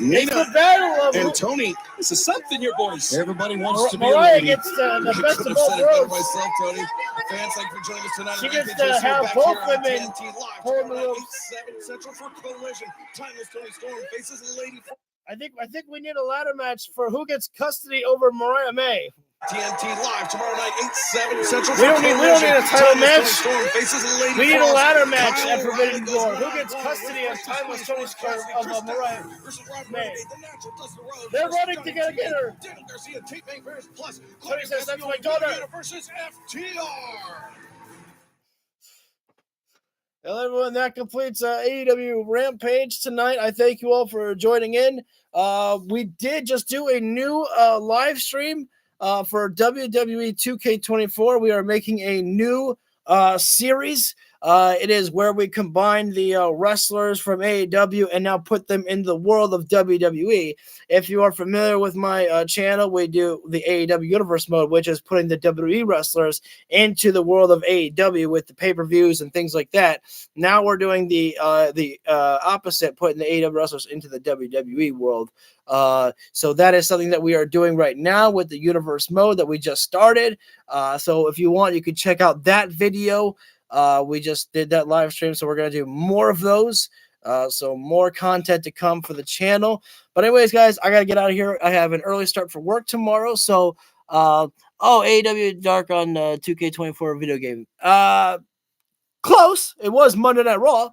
Speaker 3: Mina
Speaker 2: it's the battle of
Speaker 3: and Toni.
Speaker 5: This is something, your boys.
Speaker 20: Everybody wants to be
Speaker 2: Mariah
Speaker 20: a lady.
Speaker 2: gets the best of
Speaker 3: I
Speaker 2: both
Speaker 3: said it better
Speaker 2: worlds.
Speaker 3: myself, Toni. Fans, thank you for joining us tonight.
Speaker 2: She
Speaker 3: on
Speaker 2: gets
Speaker 3: Rampage
Speaker 2: to
Speaker 3: Livestream
Speaker 2: have
Speaker 3: back
Speaker 2: both
Speaker 3: here on
Speaker 2: women
Speaker 3: TNT Live.
Speaker 2: hold the
Speaker 3: Tomorrow night,
Speaker 2: ropes.
Speaker 3: 8/7 Central for Collision. Timeless Toni Storm faces Lady.
Speaker 2: I think we need a ladder match for who gets custody over Mariah May.
Speaker 3: TNT Live tomorrow night, 8/7 Central.
Speaker 2: We don't need a title match.
Speaker 3: Storm faces Lady.
Speaker 2: We need a
Speaker 3: Frost.
Speaker 2: cia match
Speaker 3: Kyle
Speaker 2: at Forbidden
Speaker 3: O'Reilly
Speaker 2: Door.
Speaker 3: goes
Speaker 2: Who gets
Speaker 3: one-on-one
Speaker 2: custody of
Speaker 3: versus
Speaker 2: timeless
Speaker 3: Toni
Speaker 2: Toni Storm
Speaker 3: Storm
Speaker 2: of Mariah
Speaker 3: versus Rob
Speaker 2: May?
Speaker 3: Brady, the natural Dustin Rhodes
Speaker 2: They're
Speaker 3: versus
Speaker 2: running
Speaker 3: Johnny
Speaker 2: to get her.
Speaker 3: Daniel Garcia, T-Pain plus
Speaker 2: Toni says, "That's my
Speaker 3: Garcia
Speaker 2: daughter."
Speaker 3: versus FTR.
Speaker 2: Well, everyone, that completes AEW Rampage tonight. I thank you all for joining in. We did just do a new live stream for WWE 2K24. We are making a new series. It is where we combine the wrestlers from AEW and now put them in the world of WWE. If you are familiar with my channel, we do the AEW Universe mode, which is putting the WWE wrestlers into the world of AEW with the pay-per-views and things like that. Now we're doing the opposite, putting the AEW wrestlers into the WWE world. So that is something that we are doing right now with the Universe mode that we just started. So if you want, you can check out that video. We just did that live stream, so we're going to do more of those. So more content to come for the channel. But anyways, guys, I got to get out of here. I have an early start for work tomorrow. So, AEW Dark on 2K24 video game. Close. It was Monday Night Raw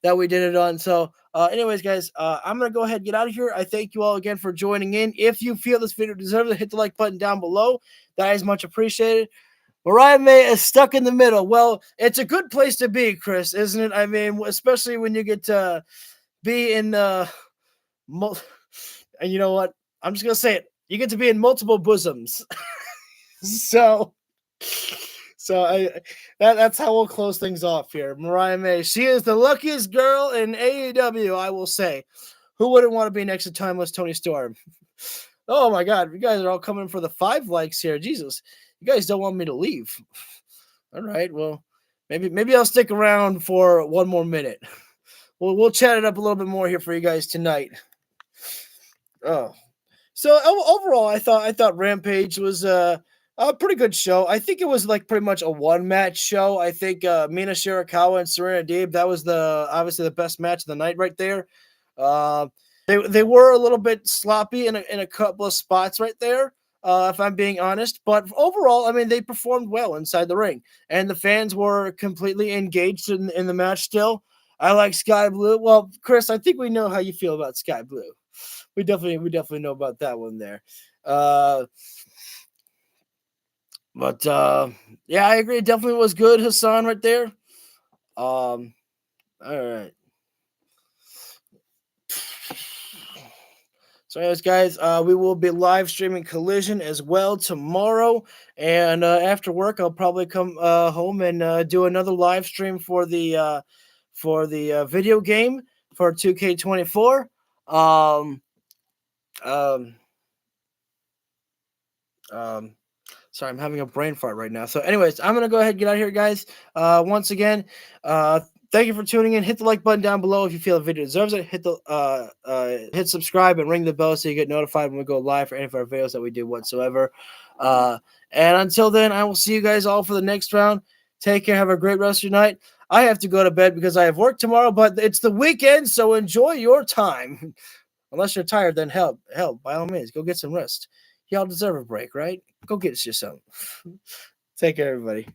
Speaker 2: that we did it on. So, anyways, guys, I'm going to go ahead and get out of here. I thank you all again for joining in. If you feel this video deserves it, hit the like button down below. That is much appreciated. Mariah May is stuck in the middle. Well, it's a good place to be, Chris, isn't it? I mean, especially when you get to be in and you know what? I'm just gonna say it. You get to be in multiple bosoms. so that's how we'll close things off here. Mariah May, she is the luckiest girl in AEW, I will say. Who wouldn't want to be next to timeless Toni Storm? Oh my God, you guys are all coming for the 5 likes here. Jesus. You guys don't want me to leave. All right, well, maybe I'll stick around for one more minute. We'll chat it up a little bit more here for you guys tonight. Oh, so overall, I thought Rampage was a pretty good show. I think it was like pretty much a one-match show. I think Mina Shirakawa and Serena Deeb, that was obviously the best match of the night right there. They were a little bit sloppy in a couple of spots right there. If I'm being honest, but overall, I mean, they performed well inside the ring, and the fans were completely engaged in the match still. I like Sky Blue. Well, Chris, I think we know how you feel about Sky Blue. We definitely know about that one there. But yeah, I agree. It definitely was good, Hassan, right there. All right. So anyways, guys, we will be live streaming Collision as well tomorrow. And after work, I'll probably come home and do another live stream for the video game for 2K24. Sorry, I'm having a brain fart right now. So anyways, I'm going to go ahead and get out of here, guys. Once again, thank you for tuning in. Hit the like button down below if you feel the video deserves it. Hit subscribe and ring the bell so you get notified when we go live for any of our videos that we do whatsoever. And until then, I will see you guys all for the next round. Take care. Have a great rest of your night. I have to go to bed because I have work tomorrow, but it's the weekend, so enjoy your time. Unless you're tired, then help. By all means, go get some rest. Y'all deserve a break, right? Go get you some. Take care, everybody.